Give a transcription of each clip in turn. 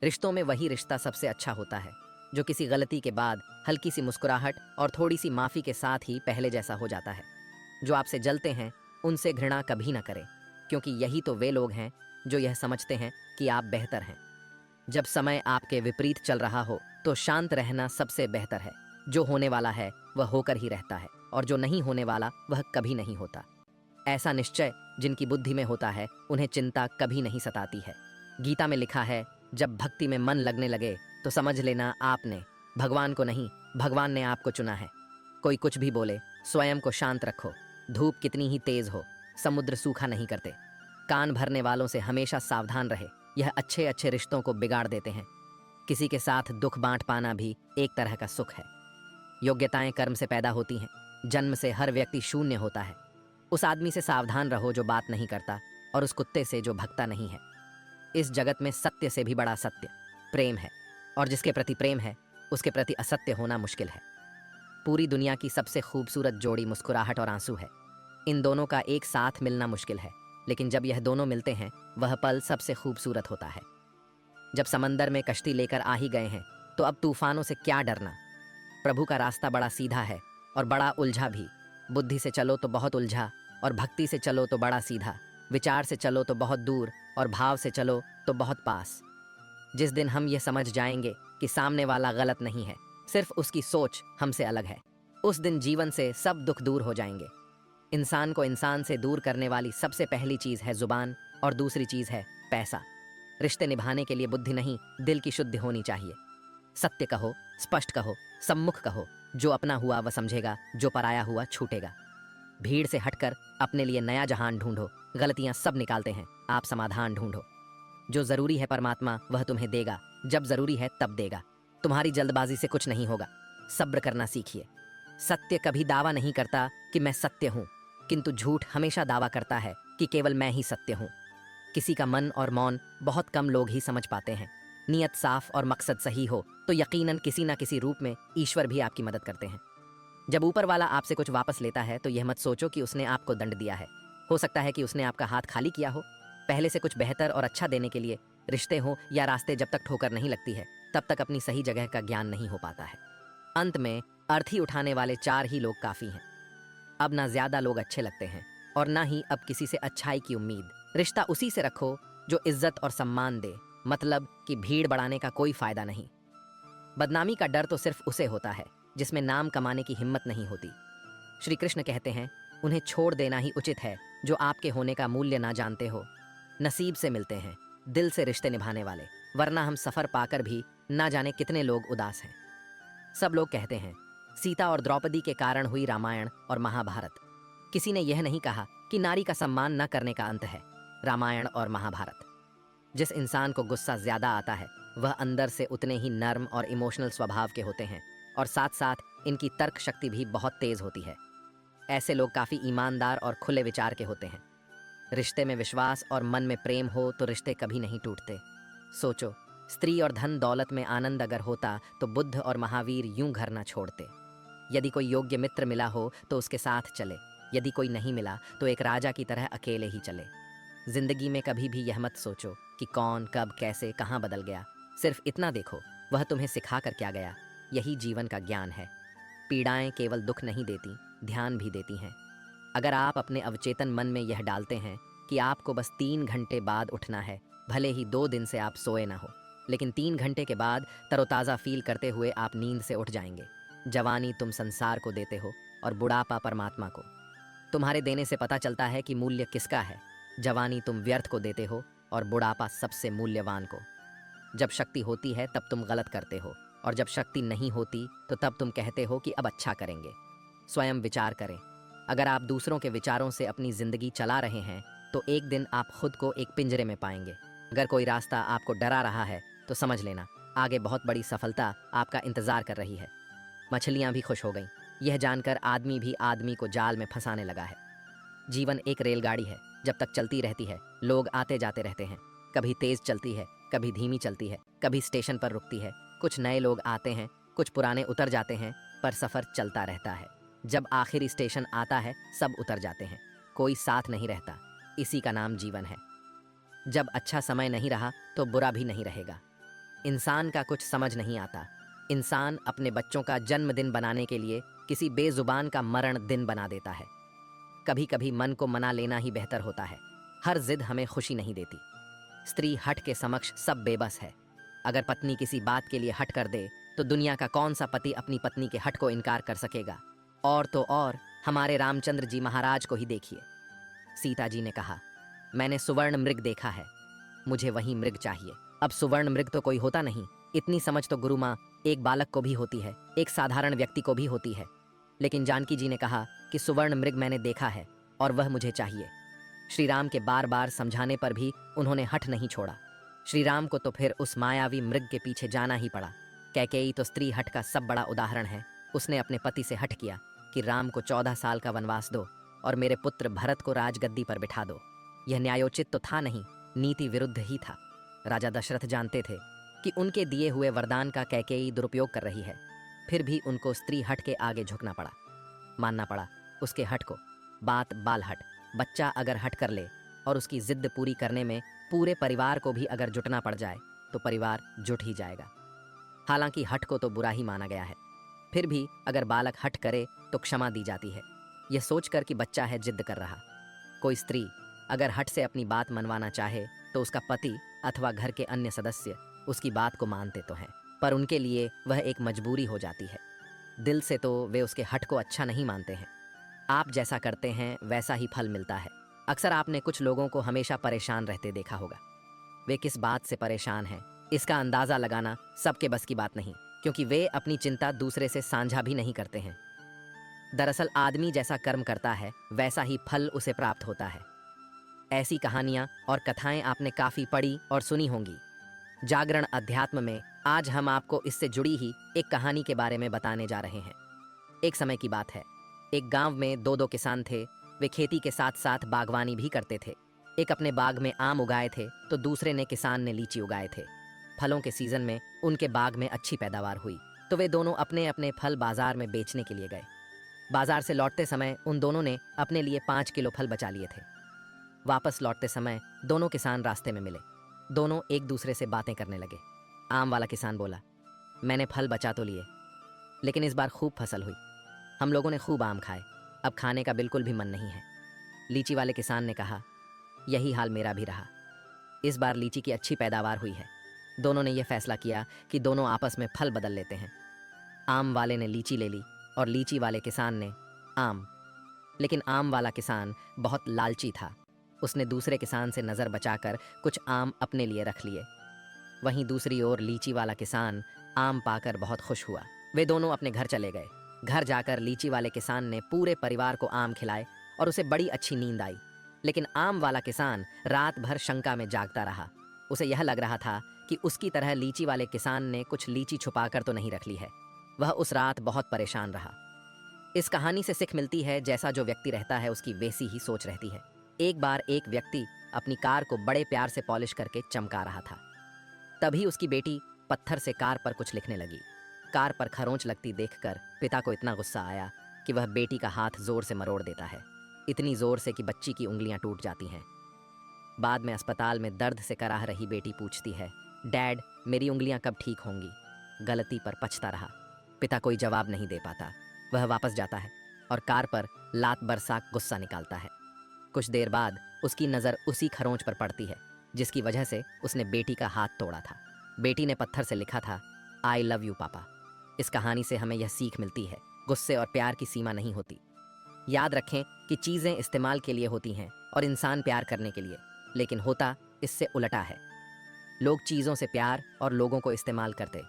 रिश्तों में वही रिश्ता सबसे अच्छा होता है जो किसी गलती के बाद हल्की सी मुस्कुराहट और थोड़ी सी माफ़ी के साथ ही पहले जैसा हो जाता है। जो आपसे जलते हैं उनसे घृणा कभी ना करें, क्योंकि यही तो वे लोग हैं जो यह समझते हैं कि आप बेहतर हैं। जब समय आपके विपरीत चल रहा हो तो शांत रहना सबसे बेहतर है। जो होने वाला है वह होकर ही रहता है, और जो नहीं होने वाला वह कभी नहीं होता। ऐसा निश्चय जिनकी बुद्धि में होता है उन्हें चिंता कभी नहीं सताती है। गीता में लिखा है, जब भक्ति में मन लगने लगे तो समझ लेना आपने भगवान को नहीं, भगवान ने आपको चुना है। कोई कुछ भी बोले, स्वयं को शांत रखो। धूप कितनी ही तेज हो, समुद्र सूखा नहीं करते। कान भरने वालों से हमेशा सावधान रहे, यह अच्छे अच्छे रिश्तों को बिगाड़ देते हैं। किसी के साथ दुख बांट पाना भी एक तरह का सुख है। योग्यताएं कर्म से पैदा होती हैं, जन्म से हर व्यक्ति शून्य होता है। उस आदमी से सावधान रहो जो बात नहीं करता, और उस कुत्ते से जो भगता नहीं है। इस जगत में सत्य से भी बड़ा सत्य प्रेम है, और जिसके प्रति प्रेम है उसके प्रति असत्य होना मुश्किल है। पूरी दुनिया की सबसे खूबसूरत जोड़ी मुस्कुराहट और आंसू है। इन दोनों का एक साथ मिलना मुश्किल है, लेकिन जब यह दोनों मिलते हैं वह पल सबसे खूबसूरत होता है। जब समंदर में कश्ती लेकर आ ही गए हैं तो अब तूफानों से क्या डरना। प्रभु का रास्ता बड़ा सीधा है और बड़ा उलझा भी। बुद्धि से चलो तो बहुत उलझा, और भक्ति से चलो तो बड़ा सीधा। विचार से चलो तो बहुत दूर, और भाव से चलो तो बहुत पास। जिस दिन हम यह समझ जाएंगे कि सामने वाला गलत नहीं है, सिर्फ उसकी सोच हमसे अलग है, उस दिन जीवन से सब दुख दूर हो जाएंगे। इंसान को इंसान से दूर करने वाली सबसे पहली चीज है जुबान, और दूसरी चीज है पैसा। रिश्ते निभाने के लिए बुद्धि नहीं, दिल की शुद्धि होनी चाहिए। सत्य कहो, स्पष्ट कहो, सम्मुख कहो। जो अपना हुआ वह समझेगा, जो पराया हुआ छूटेगा। भीड़ से हटकर अपने लिए नया जहान ढूंढो। गलतियां सब निकालते हैं, आप समाधान ढूंढो। जो जरूरी है परमात्मा वह तुम्हें देगा, जब जरूरी है तब देगा। तुम्हारी जल्दबाजी से कुछ नहीं होगा, सब्र करना सीखिए। सत्य कभी दावा नहीं करता कि मैं सत्य हूं, किंतु झूठ हमेशा दावा करता है कि केवल मैं ही सत्य हूं। किसी का मन और मौन बहुत कम लोग ही समझ पाते हैं। नियत साफ और मकसद सही हो तो यकीनन किसी ना किसी रूप में ईश्वर भी आपकी मदद करते हैं। जब ऊपर वाला आपसे कुछ वापस लेता है तो यह मत सोचो कि उसने आपको दंड दिया है। हो सकता है कि उसने आपका हाथ खाली किया हो। पहले से कुछ बेहतर और अच्छा देने के लिए रिश्ते हो या रास्ते जब तक ठोकर नहीं लगती है तब तक अपनी सही जगह का ज्ञान नहीं हो पाता है। अंत में अर्थी उठाने वाले 4 ही लोग काफी हैं। अब ना ज्यादा लोग अच्छे लगते हैं और ना ही अब किसी से अच्छाई की उम्मीद। रिश्ता उसी से रखो जो इज्जत और सम्मान दे, मतलब कि भीड़ बढ़ाने का कोई फायदा नहीं। बदनामी का डर तो सिर्फ उसे होता है जिसमें नाम कमाने की हिम्मत नहीं होती। श्री कृष्ण कहते हैं, उन्हें छोड़ देना ही उचित है जो आपके होने का मूल्य ना जानते हो। नसीब से मिलते हैं दिल से रिश्ते निभाने वाले, वरना हम सफर पाकर भी ना जाने कितने लोग उदास हैं। सब लोग कहते हैं सीता और द्रौपदी के कारण हुई रामायण और महाभारत। किसी ने यह नहीं कहा कि नारी का सम्मान न करने का अंत है रामायण और महाभारत। जिस इंसान को गुस्सा ज्यादा आता है वह अंदर से उतने ही नर्म और इमोशनल स्वभाव के होते हैं, और साथ साथ इनकी तर्क शक्ति भी बहुत तेज होती है। ऐसे लोग काफी ईमानदार और खुले विचार के होते हैं। रिश्ते में विश्वास और मन में प्रेम हो तो रिश्ते कभी नहीं टूटते। सोचो, स्त्री और धन दौलत में आनंद अगर होता तो बुद्ध और महावीर यूं घर न छोड़ते। यदि कोई योग्य मित्र मिला हो तो उसके साथ चले, यदि कोई नहीं मिला तो एक राजा की तरह अकेले ही चले। जिंदगी में कभी भी यह मत सोचो कि कौन कब कैसे कहाँ बदल गया। सिर्फ इतना देखो वह तुम्हें सिखा कर क्या गया। यही जीवन का ज्ञान है। पीड़ाएं केवल दुख नहीं देती, ध्यान भी देती हैं। अगर आप अपने अवचेतन मन में यह डालते हैं कि आपको बस 3 घंटे बाद उठना है, भले ही 2 दिन से आप सोए ना हो, लेकिन 3 घंटे के बाद तरोताज़ा फील करते हुए आप नींद से उठ जाएंगे। जवानी तुम संसार को देते हो और बुढ़ापा परमात्मा को। तुम्हारे देने से पता चलता है कि मूल्य किसका है। जवानी तुम व्यर्थ को देते हो और बुढ़ापा सबसे मूल्यवान को। जब शक्ति होती है तब तुम गलत करते हो, और जब शक्ति नहीं होती तो तब तुम कहते हो कि अब अच्छा करेंगे। स्वयं विचार करें। अगर आप दूसरों के विचारों से अपनी जिंदगी चला रहे हैं तो एक दिन आप खुद को एक पिंजरे में पाएंगे। अगर कोई रास्ता आपको डरा रहा है तो समझ लेना आगे बहुत बड़ी सफलता आपका इंतजार कर रही है। मछलियां भी खुश हो गईं, यह जानकर आदमी भी आदमी को जाल में फंसाने लगा है। जीवन एक रेलगाड़ी है, जब तक चलती रहती है लोग आते जाते रहते हैं। कभी तेज चलती है, कभी धीमी चलती है, कभी स्टेशन पर रुकती है। कुछ नए लोग आते हैं, कुछ पुराने उतर जाते हैं, पर सफर चलता रहता है। जब आखिरी स्टेशन आता है सब उतर जाते हैं, कोई साथ नहीं रहता। इसी का नाम जीवन है। जब अच्छा समय नहीं रहा तो बुरा भी नहीं रहेगा। इंसान का कुछ समझ नहीं आता। इंसान अपने बच्चों का जन्मदिन बनाने के लिए किसी बेजुबान का मरण दिन बना देता है। कभी कभी मन को मना लेना ही बेहतर होता है। हर जिद हमें खुशी नहीं देती। स्त्री हट के समक्ष सब बेबस है। अगर पत्नी किसी बात के लिए हट कर दे तो दुनिया का कौन सा पति अपनी पत्नी के हट को इनकार कर सकेगा। और तो और हमारे रामचंद्र जी महाराज को ही देखिए। सीता जी ने कहा, मैंने सुवर्ण मृग देखा है, मुझे वही मृग चाहिए। अब सुवर्ण मृग तो कोई होता नहीं। इतनी समझ तो गुरु माँ एक बालक को भी होती है, एक साधारण व्यक्ति को भी होती है। लेकिन जानकी जी ने कहा कि सुवर्ण मृग मैंने देखा है और वह मुझे चाहिए। श्री राम के बार बार समझाने पर भी उन्होंने हठ नहीं छोड़ा। श्री राम को तो फिर उस मायावी मृग के पीछे जाना ही पड़ा। कैकेयी तो स्त्री हठ का सब बड़ा उदाहरण है। उसने अपने पति से हठ किया कि राम को 14 साल का वनवास दो और मेरे पुत्र भरत को राजगद्दी पर बिठा दो। यह न्यायोचित तो था नहीं, नीति विरुद्ध ही था। राजा दशरथ जानते थे कि उनके दिए हुए वरदान का कैकेयी दुरुपयोग कर रही है, फिर भी उनको स्त्री हट के आगे झुकना पड़ा, मानना पड़ा उसके हट को। बात बाल हट। बच्चा अगर हट कर ले और उसकी जिद पूरी करने में पूरे परिवार को भी अगर जुटना पड़ जाए तो परिवार जुट ही जाएगा। हालांकि हट को तो बुरा ही माना गया है, फिर भी अगर बालक हट करे तो क्षमा दी जाती है, यह सोचकर कि बच्चा है जिद कर रहा। कोई स्त्री अगर हट से अपनी बात मनवाना चाहे तो उसका पति अथवा घर के अन्य सदस्य उसकी बात को मानते तो हैं, पर उनके लिए वह एक मजबूरी हो जाती है। दिल से तो वे उसके हट को अच्छा नहीं मानते हैं। आप जैसा करते हैं वैसा ही फल मिलता है। अक्सर आपने कुछ लोगों को हमेशा परेशान रहते देखा होगा। वे किस बात से परेशान हैं इसका अंदाजा लगाना सबके बस की बात नहीं, क्योंकि वे अपनी चिंता दूसरे से साझा भी नहीं करते हैं। दरअसल आदमी जैसा कर्म करता है वैसा ही फल उसे प्राप्त होता है। ऐसी कहानियां और कथाएं आपने काफी पढ़ी और सुनी होंगी। जागरण अध्यात्म में आज हम आपको इससे जुड़ी ही एक कहानी के बारे में बताने जा रहे हैं। एक समय की बात है, एक गांव में दो किसान थे। वे खेती के साथ साथ बागवानी भी करते थे। एक अपने बाग में आम उगाए थे तो दूसरे ने किसान ने लीची उगाए थे। फलों के सीजन में उनके बाग में अच्छी पैदावार हुई तो वे दोनों अपने अपने फल बाजार में बेचने के लिए गए। बाजार से लौटते समय उन दोनों ने अपने लिए 5 किलो फल बचा लिए थे। वापस लौटते समय दोनों किसान रास्ते में मिले। दोनों एक दूसरे से बातें करने लगे। आम वाला किसान बोला, मैंने फल बचा तो लिए, लेकिन इस बार खूब फसल हुई। हम लोगों ने खूब आम खाए, अब खाने का बिल्कुल भी मन नहीं है। लीची वाले किसान ने कहा, यही हाल मेरा भी रहा। इस बार लीची की अच्छी पैदावार हुई है। दोनों ने यह फैसला किया कि दोनों आपस में फल बदल लेते हैं। आम वाले ने लीची ले ली और लीची वाले किसान ने आम। लेकिन आम वाला किसान बहुत लालची था। उसने दूसरे किसान से नज़र बचाकर कुछ आम अपने लिए रख लिए। वहीं दूसरी ओर लीची वाला किसान आम पाकर बहुत खुश हुआ। वे दोनों अपने घर चले गए। घर जाकर लीची वाले किसान ने पूरे परिवार को आम खिलाए और उसे बड़ी अच्छी नींद आई। लेकिन आम वाला किसान रात भर शंका में जागता रहा। उसे यह लग रहा था कि उसकी तरह लीची वाले किसान ने कुछ लीची छुपाकर तो नहीं रख ली है। वह उस रात बहुत परेशान रहा। इस कहानी से सीख मिलती है, जैसा जो व्यक्ति रहता है उसकी वैसी ही सोच रहती है। एक बार एक व्यक्ति अपनी कार को बड़े प्यार से पॉलिश करके चमका रहा था। तभी उसकी बेटी पत्थर से कार पर कुछ लिखने लगी। कार पर खरोंच लगती देखकर पिता को इतना गुस्सा आया कि वह बेटी का हाथ जोर से मरोड़ देता है, इतनी जोर से कि बच्ची की उंगलियां टूट जाती हैं। बाद में अस्पताल में दर्द से कराह रही बेटी पूछती है, डैड मेरी उंगलियां कब ठीक होंगी? गलती पर पछता रहा। पिता कोई जवाब नहीं दे पाता। वह वापस जाता है और कार पर लात बरसा गुस्सा निकालता है। कुछ देर बाद उसकी नज़र उसी खरोंच पर पड़ती है जिसकी वजह से उसने बेटी का हाथ तोड़ा था। बेटी ने पत्थर से लिखा था, आई लव यू पापा। इस कहानी से हमें यह सीख मिलती है, गुस्से और प्यार की सीमा नहीं होती। याद रखें कि चीज़ें इस्तेमाल के लिए होती हैं और इंसान प्यार करने के लिए, लेकिन होता इससे उल्टा है। लोग चीज़ों से प्यार और लोगों को इस्तेमाल करते।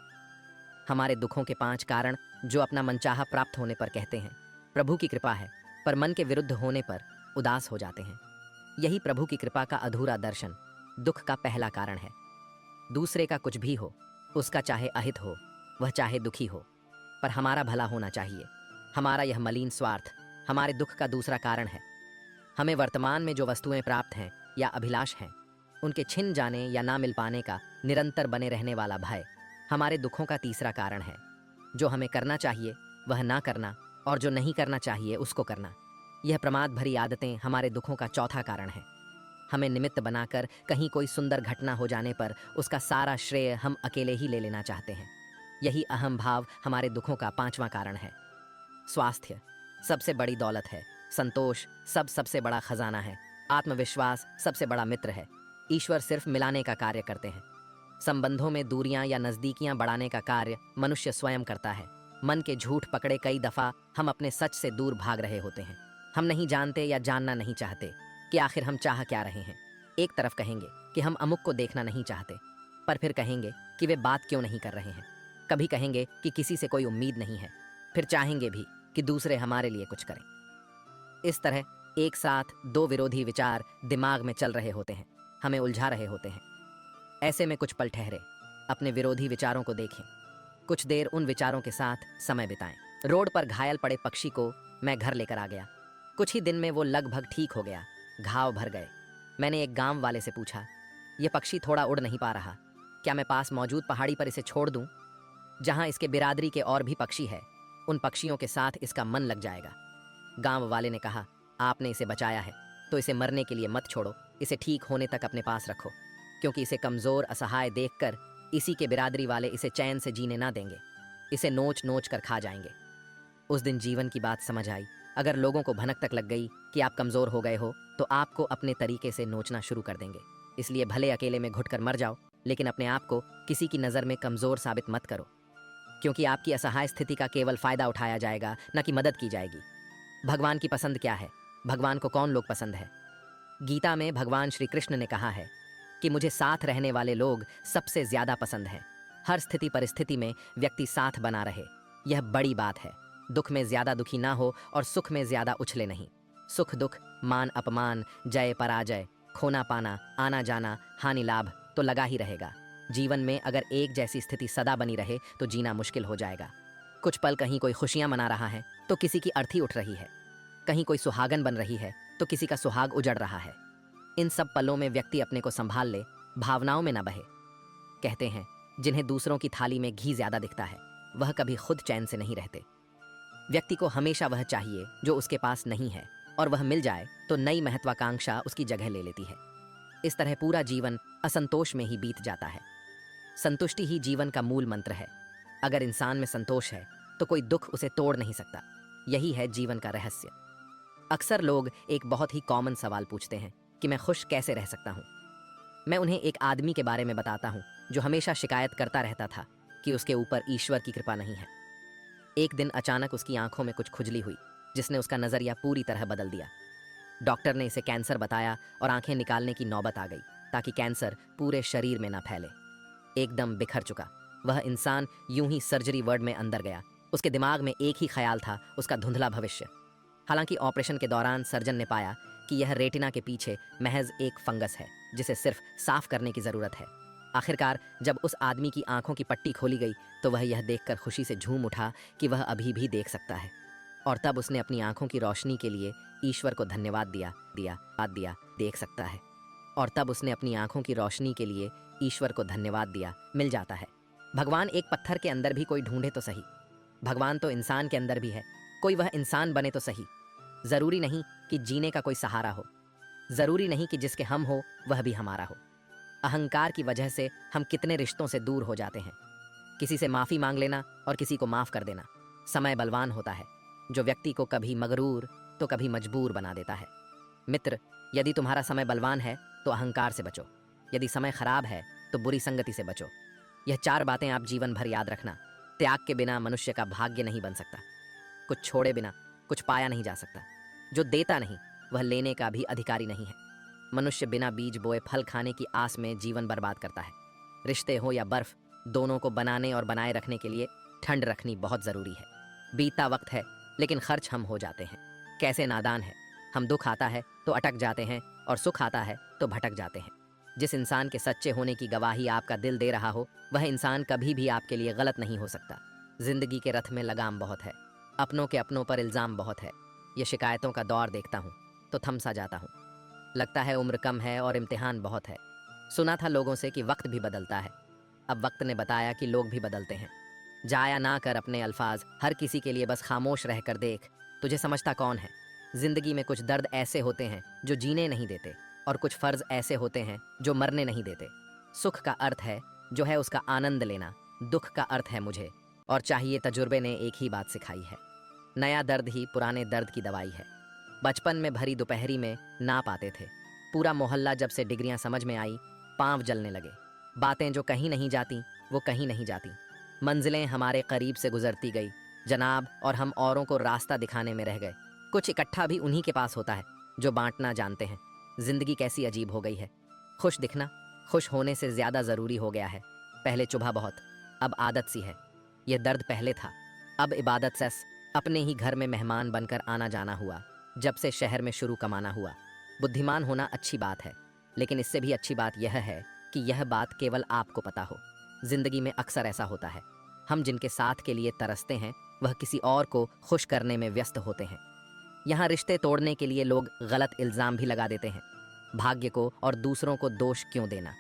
हमारे दुखों के 5 कारण जो अपना मनचाहा प्राप्त होने पर कहते हैं प्रभु की कृपा है, पर मन के विरुद्ध होने पर उदास हो जाते हैं। यही प्रभु की कृपा का अधूरा दर्शन दुख का पहला कारण है। दूसरे का कुछ भी हो, उसका चाहे अहित हो, वह चाहे दुखी हो, पर हमारा भला होना चाहिए। हमारा यह मलिन स्वार्थ हमारे दुख का दूसरा कारण है। हमें वर्तमान में जो वस्तुएं प्राप्त हैं या अभिलाष हैं, उनके छिन जाने या ना मिल पाने का निरंतर बने रहने वाला भय हमारे दुखों का तीसरा कारण है। जो हमें करना चाहिए वह ना करना और जो नहीं करना चाहिए उसको करना, यह प्रमाद भरी आदतें हमारे दुखों का चौथा कारण है। हमें निमित्त बनाकर कहीं कोई सुंदर घटना हो जाने पर उसका सारा श्रेय हम अकेले ही ले लेना चाहते हैं। यही अहम भाव हमारे दुखों का पांचवां कारण है। स्वास्थ्य सबसे बड़ी दौलत है। संतोष सबसे बड़ा खजाना है। आत्मविश्वास सबसे बड़ा मित्र है। ईश्वर सिर्फ मिलाने का कार्य करते हैं। संबंधों में दूरियां या नजदीकियां बढ़ाने का कार्य मनुष्य स्वयं करता है। मन के झूठ पकड़े कई दफा हम अपने सच से दूर भाग रहे होते हैं। हम नहीं जानते या जानना नहीं चाहते कि आखिर हम चाह क्या रहे हैं। एक तरफ कहेंगे कि हम अमुक को देखना नहीं चाहते, पर फिर कहेंगे कि वे बात क्यों नहीं कर रहे हैं। कभी कहेंगे कि किसी से कोई उम्मीद नहीं है, फिर चाहेंगे भी कि दूसरे हमारे लिए कुछ करें। इस तरह एक साथ दो विरोधी विचार दिमाग में चल रहे होते हैं, हमें उलझा रहे होते हैं। ऐसे में कुछ पल ठहरे, अपने विरोधी विचारों को देखें, कुछ देर उन विचारों के साथ समय बिताएं। रोड पर घायल पड़े पक्षी को मैं घर लेकर आ गया। कुछ ही दिन में वो लगभग ठीक हो गया, घाव भर गए। मैंने एक गांव वाले से पूछा, ये पक्षी थोड़ा उड़ नहीं पा रहा, क्या मैं पास मौजूद पहाड़ी पर इसे छोड़ दूं? जहां इसके बिरादरी के और भी पक्षी है, उन पक्षियों के साथ इसका मन लग जाएगा। गांव वाले ने कहा, आपने इसे बचाया है तो इसे मरने के लिए मत छोड़ो, इसे ठीक होने तक अपने पास रखो, क्योंकि इसे कमजोर असहाय देखकर इसी के बिरादरी वाले इसे चैन से जीने ना देंगे, इसे नोच नोच कर खा जाएंगे। उस दिन जीवन की बात समझ आई। अगर लोगों को भनक तक लग गई कि आप कमजोर हो गए हो, तो आपको अपने तरीके से नोचना शुरू कर देंगे। इसलिए भले अकेले में घुटकर मर जाओ, लेकिन अपने आप को किसी की नज़र में कमजोर साबित मत करो, क्योंकि आपकी असहाय स्थिति का केवल फायदा उठाया जाएगा, न कि मदद की जाएगी। भगवान की पसंद क्या है? भगवान को कौन लोग पसंद है? गीता में भगवान श्री कृष्ण ने कहा है कि मुझे साथ रहने वाले लोग सबसे ज्यादा पसंद हैं। हर स्थिति परिस्थिति में व्यक्ति साथ बना रहे, यह बड़ी बात है। दुख में ज्यादा दुखी ना हो और सुख में ज्यादा उछले नहीं। सुख दुख, मान अपमान, जय पराजय, खोना पाना, आना जाना, हानि लाभ तो लगा ही रहेगा। जीवन में अगर एक जैसी स्थिति सदा बनी रहे तो जीना मुश्किल हो जाएगा। कुछ पल कहीं कोई खुशियां मना रहा है तो किसी की अर्थी उठ रही है, कहीं कोई सुहागन बन रही है तो किसी का सुहाग उजड़ रहा है। इन सब पलों में व्यक्ति अपने को संभाल ले, भावनाओं में न बहे। कहते हैं, जिन्हें दूसरों की थाली में घी ज्यादा दिखता है, वह कभी खुद चैन से नहीं रहते। व्यक्ति को हमेशा वह चाहिए जो उसके पास नहीं है, और वह मिल जाए तो नई महत्वाकांक्षा उसकी जगह ले लेती है। इस तरह पूरा जीवन असंतोष में ही बीत जाता है। संतुष्टि ही जीवन का मूल मंत्र है। अगर इंसान में संतोष है तो कोई दुख उसे तोड़ नहीं सकता। यही है जीवन का रहस्य। अक्सर लोग एक बहुत ही कॉमन सवाल पूछते हैं कि मैं खुश कैसे रह सकता हूँ। मैं उन्हें एक आदमी के बारे में बताता हूँ जो हमेशा शिकायत करता रहता था कि उसके ऊपर ईश्वर की कृपा नहीं है। एक दिन अचानक उसकी आंखों में कुछ खुजली हुई, जिसने उसका नजरिया पूरी तरह बदल दिया। डॉक्टर ने इसे कैंसर बताया और आंखें निकालने की नौबत आ गई, ताकि कैंसर पूरे शरीर में ना फैले। एकदम बिखर चुका वह इंसान यूं ही सर्जरी वार्ड में अंदर गया। उसके दिमाग में एक ही ख्याल था, उसका धुंधला भविष्य। हालांकि ऑपरेशन के दौरान सर्जन ने पाया कि यह रेटिना के पीछे महज एक फंगस है, जिसे सिर्फ साफ करने की जरूरत है। आखिरकार जब उस आदमी की आंखों की पट्टी खोली गई तो वह यह देखकर खुशी से झूम उठा कि वह अभी भी देख सकता है। और तब उसने अपनी आंखों की रोशनी के लिए ईश्वर को धन्यवाद दिया, देख सकता है। और तब उसने अपनी आंखों की रोशनी के लिए ईश्वर को धन्यवाद दिया, मिल जाता है। भगवान एक पत्थर के अंदर भी कोई ढूंढे तो सही, भगवान तो इंसान के अंदर भी है। कोई वह इंसान बने तो सही। जरूरी नहीं कि जीने का कोई सहारा हो, जरूरी नहीं कि जिसके हम हो वह भी हमारा हो। अहंकार की वजह से हम कितने रिश्तों से दूर हो जाते हैं। किसी से माफी मांग लेना और किसी को माफ कर देना। समय बलवान होता है, जो व्यक्ति को कभी मगरूर तो कभी मजबूर बना देता है। मित्र, यदि तुम्हारा समय बलवान है तो अहंकार से बचो, यदि समय खराब है तो बुरी संगति से बचो। यह 4 बातें आप जीवन भर याद रखना। त्याग के बिना मनुष्य का भाग्य नहीं बन सकता। कुछ छोड़े बिना कुछ पाया नहीं जा सकता। जो देता नहीं वह लेने का भी अधिकारी नहीं है। मनुष्य बिना बीज बोए फल खाने की आस में जीवन बर्बाद करता है। रिश्ते हो या बर्फ, दोनों को बनाने और बनाए रखने के लिए ठंड रखनी बहुत जरूरी है। बीतता वक्त है लेकिन खर्च हम हो जाते हैं। कैसे नादान है हम, दुख आता है तो अटक जाते हैं और सुख आता है तो भटक जाते हैं। जिस इंसान के सच्चे होने की गवाही आपका दिल दे रहा हो, वह इंसान कभी भी आपके लिए गलत नहीं हो सकता। जिंदगी के रथ में लगाम बहुत है, अपनों के अपनों पर इल्जाम बहुत है। ये शिकायतों का दौर देखता हूँ तो थम सा जाता हूँ। लगता है उम्र कम है और इम्तिहान बहुत है। सुना था लोगों से कि वक्त भी बदलता है। अब वक्त ने बताया कि लोग भी बदलते हैं। जाया ना कर अपने अल्फाज हर किसी के लिए, बस खामोश रहकर देख तुझे समझता कौन है। जिंदगी में कुछ दर्द ऐसे होते हैं जो जीने नहीं देते, और कुछ फर्ज ऐसे होते हैं जो मरने नहीं देते। सुख का अर्थ है जो है उसका आनंद लेना, दुख का अर्थ है मुझे, और चाहिए तजुर्बे ने एक ही बात सिखाई है, नया दर्द ही पुराने दर्द की दवाई है। बचपन में भरी दोपहरी में ना पाते थे, पूरा मोहल्ला जब से डिग्रियां समझ में आई, पांव जलने लगे। बातें जो कहीं नहीं जाती वो कहीं नहीं जाती, मंजिलें हमारे करीब से गुजरती गई जनाब, और हम औरों को रास्ता दिखाने में रह गए। कुछ इकट्ठा भी उन्हीं के पास होता है जो बांटना जानते हैं। जिंदगी कैसी अजीब हो गई है, खुश दिखना खुश होने से ज्यादा जरूरी हो गया है। पहले चुभा बहुत, अब आदत सी है। यह दर्द पहले था, अब इबादत सेस अपने ही घर में मेहमान बनकर आना जाना हुआ, जब से शहर में शुरू कमाना हुआ। बुद्धिमान होना अच्छी बात है, लेकिन इससे भी अच्छी बात यह है कि यह बात केवल आपको पता हो। जिंदगी में अक्सर ऐसा होता है, हम जिनके साथ के लिए तरसते हैं वह किसी और को खुश करने में व्यस्त होते हैं। यहाँ रिश्ते तोड़ने के लिए लोग गलत इल्जाम भी लगा देते हैं। भाग्य को और दूसरों को दोष क्यों देना?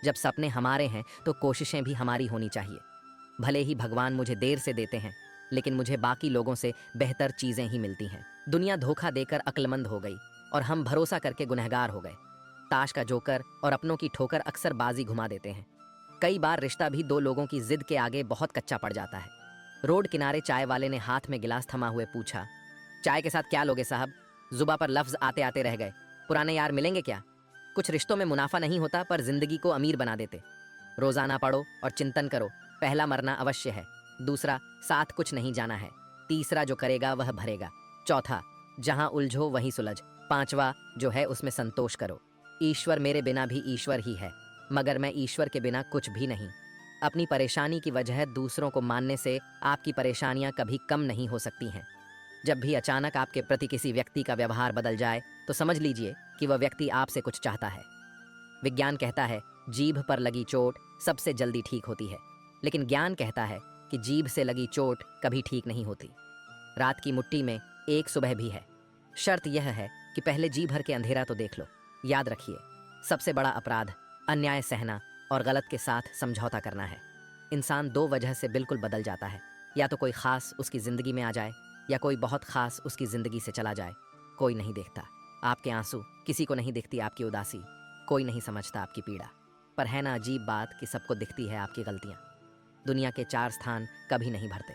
जब सपने हमारे हैं तो कोशिशें भी हमारी होनी चाहिए। भले ही भगवान मुझे देर से देते हैं, लेकिन मुझे बाकी लोगों से बेहतर चीजें ही मिलती हैं। दुनिया धोखा देकर अक्लमंद हो गई और हम भरोसा करके गुनहगार हो गए। ताश का जोकर और अपनों की ठोकर अक्सर बाजी घुमा देते हैं। कई बार रिश्ता भी दो लोगों की जिद के आगे बहुत कच्चा पड़ जाता है। रोड किनारे चाय वाले ने हाथ में गिलास थमा हुए पूछा, चाय के साथ क्या लोगे साहब? जुबा पर लफ्ज आते आते रह गए। पुराने यार मिलेंगे क्या? कुछ रिश्तों में मुनाफा नहीं होता पर जिंदगी को अमीर बना देते। रोजाना पढ़ो और चिंतन करो, पहला मरना अवश्य है, दूसरा साथ कुछ नहीं जाना है, तीसरा जो करेगा वह भरेगा, चौथा जहां उलझो वहीं सुलझ, पांचवा जो है उसमें संतोष करो। ईश्वर मेरे बिना भी ईश्वर ही है, मगर मैं ईश्वर के बिना कुछ भी नहीं। अपनी परेशानी की वजह दूसरों को मानने से आपकी परेशानियां कभी कम नहीं हो सकती हैं। जब भी अचानक आपके प्रति किसी व्यक्ति का व्यवहार बदल जाए तो समझ लीजिए कि वह व्यक्ति आपसे कुछ चाहता है। विज्ञान कहता है जीभ पर लगी चोट सबसे जल्दी ठीक होती है, लेकिन ज्ञान कहता है कि जीभ से लगी चोट कभी ठीक नहीं होती। रात की मुट्ठी में एक सुबह भी है। शर्त यह है कि पहले जी भर के अंधेरा तो देख लो। याद रखिए, सबसे बड़ा अपराध अन्याय सहना और गलत के साथ समझौता करना है। इंसान दो वजह से बिल्कुल बदल जाता है, या तो कोई खास उसकी जिंदगी में आ जाए या कोई बहुत खास उसकी जिंदगी से चला जाए। कोई नहीं देखता आपके आंसू, किसी को नहीं दिखती आपकी उदासी, कोई नहीं समझता आपकी पीड़ा। पर है ना अजीब बात कि सबको दिखती है आपकी गलतियां। दुनिया के चार स्थान कभी नहीं भरते,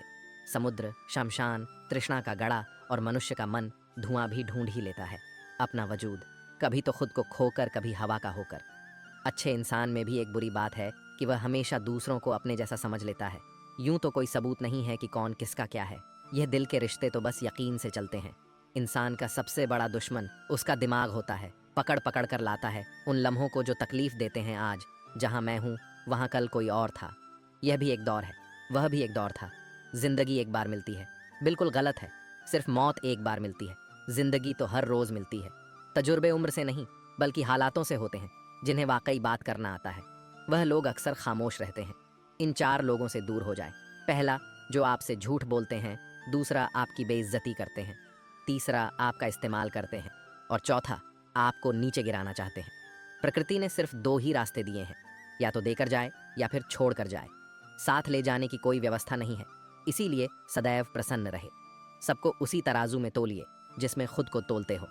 समुद्र, शमशान, तृष्णा का गड़ा और मनुष्य का मन धुआं भी ढूंढ ही लेता है अपना वजूद, कभी तो खुद को खोकर कभी हवा का होकर। अच्छे इंसान में भी एक बुरी बात है कि वह हमेशा दूसरों को अपने जैसा समझ लेता है। यूं तो कोई सबूत नहीं है कि कौन किसका क्या है, यह दिल के रिश्ते तो बस यकीन से चलते हैं। इंसान का सबसे बड़ा दुश्मन उसका दिमाग होता है, पकड़ पकड़ कर लाता है उन लम्हों को जो तकलीफ देते हैं। आज जहां मैं हूं वहां कल कोई और था। यह भी एक दौर है, वह भी एक दौर था। जिंदगी एक बार मिलती है, बिल्कुल गलत है, सिर्फ मौत एक बार मिलती है। जिंदगी तो हर रोज मिलती है। तजुर्बे उम्र से नहीं बल्कि हालातों से होते हैं। जिन्हें वाकई बात करना आता है वह लोग अक्सर खामोश रहते हैं। इन चार लोगों से दूर हो जाए। पहला, जो आपसे झूठ बोलते हैं, दूसरा आपकी बेइज्जती करते हैं, तीसरा आपका इस्तेमाल करते हैं, और चौथा आपको नीचे गिराना चाहते हैं। प्रकृति ने सिर्फ दो ही रास्ते दिए हैं, या तो देकर जाए या फिर छोड़ कर जाए। साथ ले जाने की कोई व्यवस्था नहीं है, इसीलिए सदैव प्रसन्न रहे। सबको उसी तराजू में तोलिए जिसमें खुद को तोलते हो।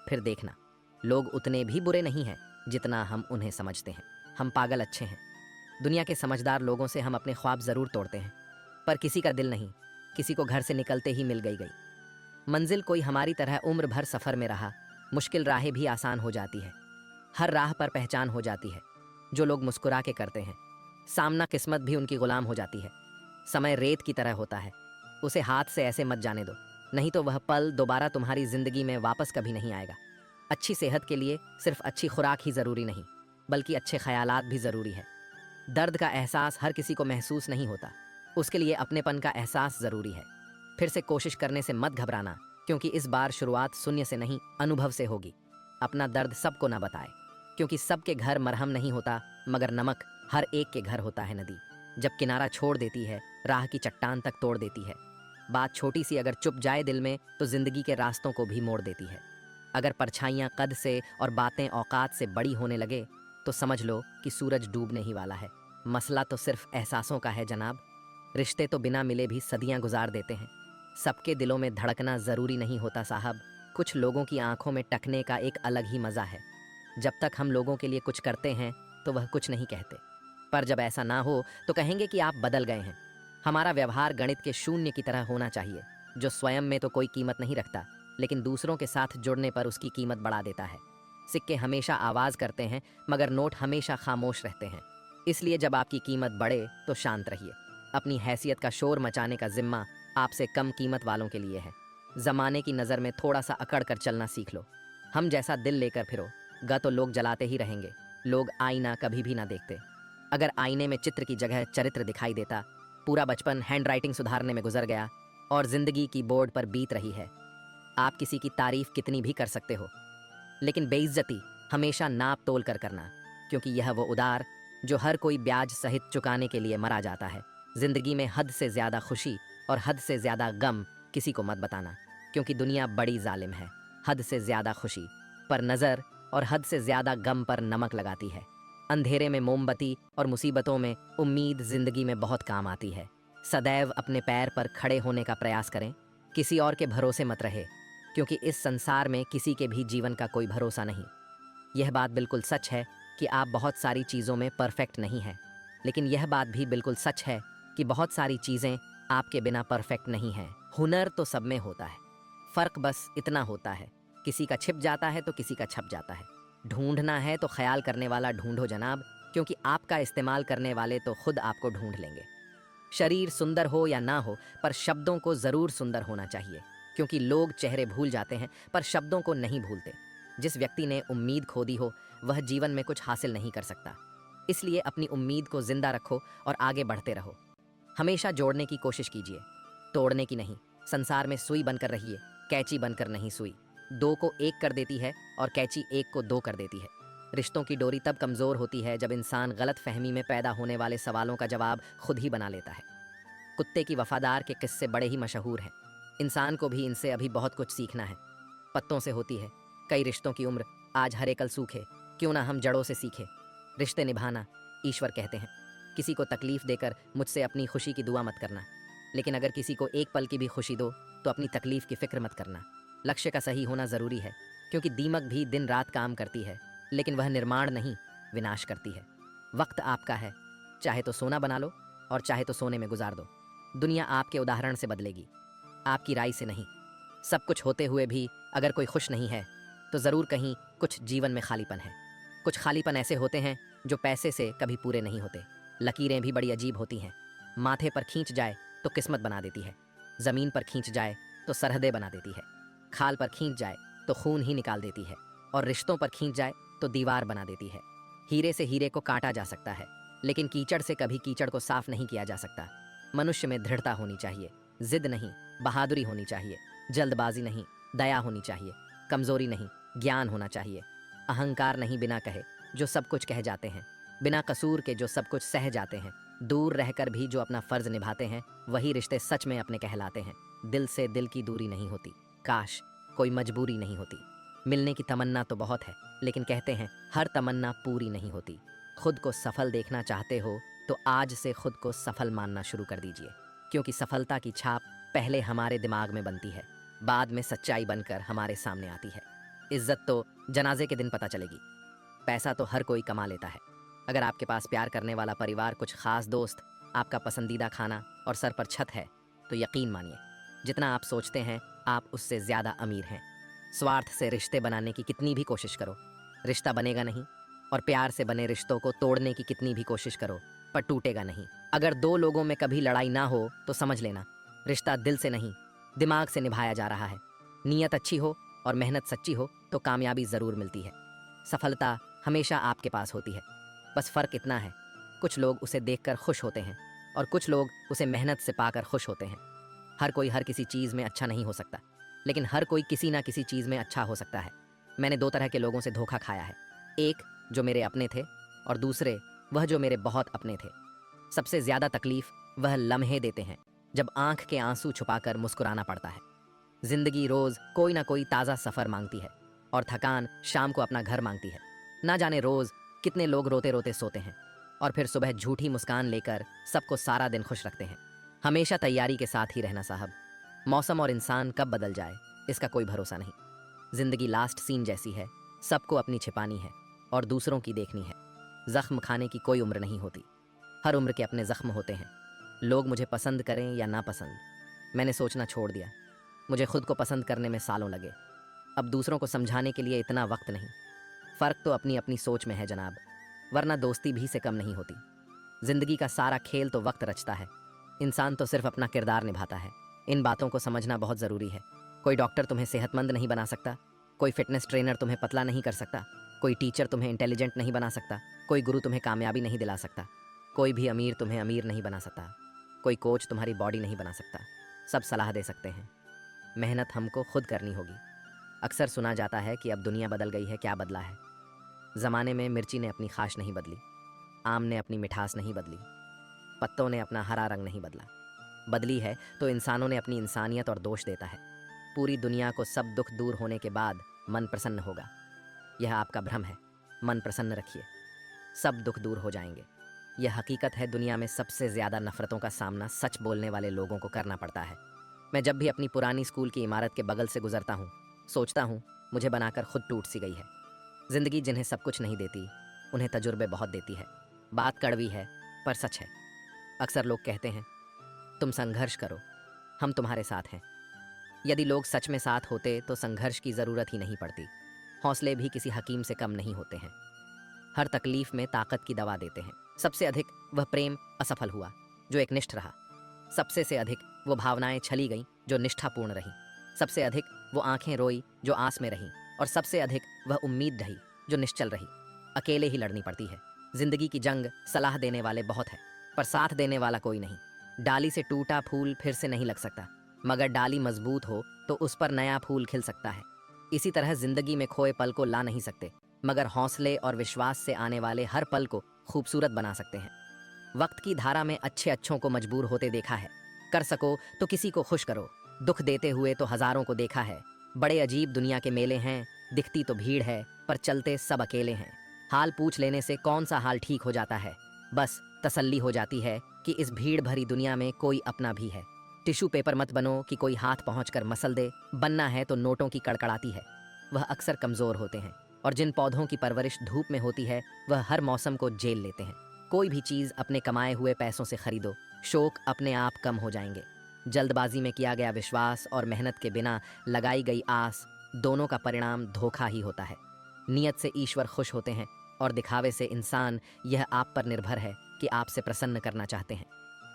फिर देखना, लोग उतने भी बुरे नहीं हैं जितना हम उन्हें समझते हैं। हम पागल अच्छे हैं। दुनिया के समझदार लोगों से हम अपने ख्वाब जरूर तोड़ते हैं, पर किसी का दिल नहीं। किसी को घर से निकलते ही मिल गई मंजिल। कोई हमारी तरह उम्र भर सफर में रहा, मुश्किल राहें भी आसान हो जाती है। हर राह पर पहचान हो जाती है। जो लोग मुस्कुरा के करते हैं सामना, किस्मत भी उनकी गुलाम हो जाती है। समय रेत की तरह होता है, उसे हाथ से ऐसे मत जाने दो, नहीं तो वह पल दोबारा तुम्हारी जिंदगी में वापस कभी नहीं आएगा। अच्छी सेहत के लिए सिर्फ अच्छी खुराक ही जरूरी नहीं, बल्कि अच्छे ख्यालात भी जरूरी है। दर्द का एहसास हर किसी को महसूस नहीं होता, उसके लिए अपनेपन का एहसास जरूरी है। फिर से कोशिश करने से मत घबराना, क्योंकि इस बार शुरुआत शून्य से नहीं अनुभव से होगी। अपना दर्द सबको न बताए, क्योंकि सबके घर मरहम नहीं होता, मगर नमक हर एक के घर होता है। नदी जब किनारा छोड़ देती है, राह की चट्टान तक तोड़ देती है। बात छोटी सी अगर चुप जाए दिल में, तो जिंदगी के रास्तों को भी मोड़ देती है। अगर परछाइयाँ कद से और बातें औकात से बड़ी होने लगे, तो समझ लो कि सूरज डूबने ही वाला है। मसला तो सिर्फ एहसासों का है जनाब। रिश्ते तो बिना मिले भी सदियां गुजार देते हैं। सबके दिलों में धड़कना जरूरी नहीं होता साहब। कुछ लोगों की आंखों में टकने का एक अलग ही मजा है। जब तक हम लोगों के लिए कुछ करते हैं तो वह कुछ नहीं कहते, पर जब ऐसा ना हो तो कहेंगे कि आप बदल गए हैं। हमारा व्यवहार गणित के शून्य की तरह होना चाहिए, जो स्वयं में तो कोई कीमत नहीं रखता, लेकिन दूसरों के साथ जुड़ने पर उसकी कीमत बढ़ा देता है। सिक्के हमेशा आवाज़ करते हैं, मगर नोट हमेशा खामोश रहते हैं। इसलिए जब आपकी कीमत बढ़े तो शांत रहिए। अपनी हैसियत का शोर मचाने का जिम्मा आपसे कम कीमत वालों के लिए है। ज़माने की नज़र में थोड़ा सा अकड़ कर चलना सीख लो। हम जैसा दिल लेकर फिरो, ग तो लोग जलाते ही रहेंगे। लोग आईना कभी भी ना देखते। अगर आईने में चित्र की जगह चरित्र दिखाई देता, पूरा बचपन हैंडराइटिंग सुधारने में गुजर गया और जिंदगी की बोर्ड पर बीत रही है। आप किसी की तारीफ कितनी भी कर सकते हो, लेकिन बेइज्जती हमेशा नाप तोल कर करना, क्योंकि यह वो उधार जो हर कोई ब्याज सहित चुकाने के लिए मरा जाता है। जिंदगी में हद से ज्यादा खुशी और हद से ज्यादा गम किसी को मत बताना, क्योंकि दुनिया बड़ी जालिम है। हद से ज्यादा खुशी पर नजर और हद से ज्यादा गम पर नमक लगाती है। अंधेरे में मोमबत्ती और मुसीबतों में उम्मीद जिंदगी में बहुत काम आती है। सदैव अपने पैर पर खड़े होने का प्रयास करें, किसी और के भरोसे मत रहे, क्योंकि इस संसार में किसी के भी जीवन का कोई भरोसा नहीं। यह बात बिल्कुल सच है कि आप बहुत सारी चीज़ों में परफेक्ट नहीं हैं, लेकिन यह बात भी बिल्कुल सच है कि बहुत सारी चीज़ें आपके बिना परफेक्ट नहीं हैं। हुनर तो सब में होता है, फ़र्क बस इतना होता है, किसी का छिप जाता है तो किसी का छप जाता है। ढूंढना है तो ख्याल करने वाला ढूंढो जनाब, क्योंकि आपका इस्तेमाल करने वाले तो खुद आपको ढूंढ लेंगे। शरीर सुंदर हो या ना हो, पर शब्दों को ज़रूर सुंदर होना चाहिए, क्योंकि लोग चेहरे भूल जाते हैं पर शब्दों को नहीं भूलते। जिस व्यक्ति ने उम्मीद खो दी हो वह जीवन में कुछ हासिल नहीं कर सकता। इसलिए अपनी उम्मीद को जिंदा रखो और आगे बढ़ते रहो। हमेशा जोड़ने की कोशिश कीजिए, तोड़ने की नहीं। संसार में सुई बनकर रहिए, कैंची बनकर नहीं। सुई दो को एक कर देती है और कैंची एक को दो कर देती है। रिश्तों की डोरी तब कमज़ोर होती है जब इंसान गलत फहमी में पैदा होने वाले सवालों का जवाब खुद ही बना लेता है। कुत्ते की वफादार के किस्से बड़े ही मशहूर हैं। इंसान को भी इनसे अभी बहुत कुछ सीखना है। पत्तों से होती है कई रिश्तों की उम्र, आज हरे कल सूखे, क्यों ना हम जड़ों से सीखें। रिश्ते निभाना ईश्वर कहते हैं। किसी को तकलीफ देकर मुझसे अपनी खुशी की दुआ मत करना, लेकिन अगर किसी को एक पल की भी खुशी दो तो अपनी तकलीफ की फिक्र मत करना। लक्ष्य का सही होना ज़रूरी है, क्योंकि दीमक भी दिन रात काम करती है, लेकिन वह निर्माण नहीं विनाश करती है। वक्त आपका है, चाहे तो सोना बना लो और चाहे तो सोने में गुजार दो। दुनिया आपके उदाहरण से बदलेगी, आपकी राय से नहीं। सब कुछ होते हुए भी अगर कोई खुश नहीं है तो ज़रूर कहीं कुछ जीवन में खालीपन है। कुछ खालीपन ऐसे होते हैं जो पैसे से कभी पूरे नहीं होते। लकीरें भी बड़ी अजीब होती हैं। माथे पर खींच जाए तो किस्मत बना देती है, ज़मीन पर खींच जाए तो सरहदें बना देती है, खाल पर खींच जाए तो खून ही निकाल देती है, और रिश्तों पर खींच जाए तो दीवार बना देती है। हीरे से हीरे को काटा जा सकता है, लेकिन कीचड़ से कभी कीचड़ को साफ नहीं किया जा सकता। मनुष्य में दृढ़ता होनी चाहिए, जिद नहीं, बहादुरी होनी चाहिए, जल्दबाजी नहीं, दया होनी चाहिए, कमजोरी नहीं, ज्ञान होना चाहिए। अहंकार नहीं बिना कहे जो सब कुछ कह जाते हैं, बिना कसूर के जो सब कुछ सह जाते हैं। दूर रहकर भी जो अपना फर्ज निभाते हैं वही रिश्ते सच में अपने कहलाते हैं। दिल से दिल की दूरी नहीं होती, काश कोई मजबूरी नहीं होती। मिलने की तमन्ना तो बहुत है, लेकिन कहते हैं हर तमन्ना पूरी नहीं होती। खुद को सफल देखना चाहते हो तो आज से खुद को सफल मानना शुरू कर दीजिए, क्योंकि सफलता की छाप पहले हमारे दिमाग में बनती है, बाद में सच्चाई बनकर हमारे सामने आती है। इज्जत तो जनाजे के दिन पता चलेगी। पैसा तो हर कोई कमा लेता है। अगर आपके पास प्यार करने वाला परिवार, कुछ खास दोस्त, आपका पसंदीदा खाना और सर पर छत है तो यकीन मानिए जितना आप सोचते हैं आप उससे ज़्यादा अमीर हैं। स्वार्थ से रिश्ते बनाने की कितनी भी कोशिश करो, रिश्ता बनेगा नहीं, और प्यार से बने रिश्तों को तोड़ने की कितनी भी कोशिश करो पर टूटेगा नहीं। अगर दो लोगों में कभी लड़ाई ना हो तो समझ लेना रिश्ता दिल से नहीं दिमाग से निभाया जा रहा है। नीयत अच्छी हो और मेहनत सच्ची हो तो कामयाबी ज़रूर मिलती है। सफलता हमेशा आपके पास होती है, बस फ़र्क इतना है कुछ लोग उसे देखकर खुश होते हैं और कुछ लोग उसे मेहनत से पाकर खुश होते हैं। हर कोई हर किसी चीज़ में अच्छा नहीं हो सकता, लेकिन हर कोई किसी ना किसी चीज़ में अच्छा हो सकता है। मैंने दो तरह के लोगों से धोखा खाया है, एक जो मेरे अपने थे और दूसरे वह जो मेरे बहुत अपने थे। सबसे ज़्यादा तकलीफ़ वह लम्हे देते हैं जब आंख के आंसू छुपाकर मुस्कुराना पड़ता है। जिंदगी रोज़ कोई ना कोई ताज़ा सफ़र मांगती है और थकान शाम को अपना घर मांगती है। ना जाने रोज़ कितने लोग रोते रोते सोते हैं और फिर सुबह झूठी मुस्कान लेकर सबको सारा दिन खुश रखते हैं। हमेशा तैयारी के साथ ही रहना साहब, मौसम और इंसान कब बदल जाए इसका कोई भरोसा नहीं। जिंदगी लास्ट सीन जैसी है, सबको अपनी छिपानी है। और दूसरों की देखनी है। जख्म खाने की कोई उम्र नहीं होती, हर उम्र के अपने जख्म होते हैं। लोग मुझे पसंद करें या ना पसंद, मैंने सोचना छोड़ दिया। मुझे खुद को पसंद करने में सालों लगे, अब दूसरों को समझाने के लिए इतना वक्त नहीं। फ़र्क तो अपनी अपनी सोच में है जनाब, वरना दोस्ती भी से कम नहीं होती। जिंदगी का सारा खेल तो वक्त रचता है, इंसान तो सिर्फ अपना किरदार निभाता है। इन बातों को समझना बहुत ज़रूरी है। कोई डॉक्टर तुम्हें सेहतमंद नहीं बना सकता, कोई फिटनेस ट्रेनर तुम्हें पतला नहीं कर सकता, कोई टीचर तुम्हें इंटेलिजेंट नहीं बना सकता, कोई गुरु तुम्हें कामयाबी नहीं दिला सकता, कोई भी अमीर तुम्हें अमीर नहीं बना सकता, कोई कोच तुम्हारी बॉडी नहीं बना सकता। सब सलाह दे सकते हैं, मेहनत हमको खुद करनी होगी। अक्सर सुना जाता है कि अब दुनिया बदल गई है, क्या बदला है? ज़माने में मिर्ची ने अपनी खाश नहीं बदली, आम ने अपनी मिठास नहीं बदली, पत्तों ने अपना हरा रंग नहीं बदला। बदली है तो इंसानों ने अपनी इंसानियत और दोष देता है। पूरी दुनिया को सब दुख दूर होने के बाद मन प्रसन्न होगा, यह आपका भ्रम है। मन प्रसन्न रखिए, सब दुख दूर हो जाएंगे। यह हकीकत है, दुनिया में सबसे ज़्यादा नफ़रतों का सामना सच बोलने वाले लोगों को करना पड़ता है। मैं जब भी अपनी पुरानी स्कूल की इमारत के बगल से गुजरता हूँ, सोचता हूँ मुझे बनाकर खुद टूट सी गई है। ज़िंदगी जिन्हें सब कुछ नहीं देती, उन्हें तजुर्बे बहुत देती है। बात कड़वी है पर सच है। अक्सर लोग कहते हैं तुम संघर्ष करो, हम तुम्हारे साथ हैं। यदि लोग सच में साथ होते तो संघर्ष की ज़रूरत ही नहीं पड़ती। हौसले भी किसी हकीम से कम नहीं होते हैं, हर तकलीफ में ताकत की दवा देते हैं। सबसे अधिक वह प्रेम असफल हुआ जो एकनिष्ठ रहा, सबसे से अधिक वो भावनाएं छली गईं जो निष्ठापूर्ण रहीं, सबसे अधिक वो आंखें रोई जो आस में रहीं, और सबसे अधिक वह उम्मीद रही जो निश्चल रही। अकेले ही लड़नी पड़ती है जिंदगी की जंग। सलाह देने वाले बहुत हैं पर साथ देने वाला कोई नहीं। डाली से टूटा फूल फिर से नहीं लग सकता, मगर डाली मजबूत हो तो उस पर नया फूल खिल सकता है। इसी तरह जिंदगी में खोए पल को ला नहीं सकते, मगर हौसले और विश्वास से आने वाले हर पल को खूबसूरत बना सकते हैं। वक्त की धारा में अच्छे अच्छों को मजबूर होते देखा है, कर सको तो किसी को खुश करो। दुख देते हुए तो हजारों को देखा है। बड़े अजीब दुनिया के मेले हैं, दिखती तो भीड़ है पर चलते सब अकेले हैं। हाल पूछ लेने से कौन सा हाल ठीक हो जाता है, बस तसल्ली हो जाती है कि इस भीड़ भरी दुनिया में कोई अपना भी है। टिश्यू पेपर मत बनो कि कोई हाथ पहुंचकर मसल दे, बनना है तो नोटों की कड़कड़ाती है। वह अक्सर कमजोर होते हैं, और जिन पौधों की परवरिश धूप में होती है वह हर मौसम को झेल लेते हैं। कोई भी चीज़ अपने कमाए हुए पैसों से खरीदो, शौक अपने आप कम हो जाएंगे। जल्दबाजी में किया गया विश्वास और मेहनत के बिना लगाई गई आस, दोनों का परिणाम धोखा ही होता है। नियत से ईश्वर खुश होते हैं और दिखावे से इंसान। यह आप पर निर्भर है कि आपसे प्रसन्न करना चाहते हैं।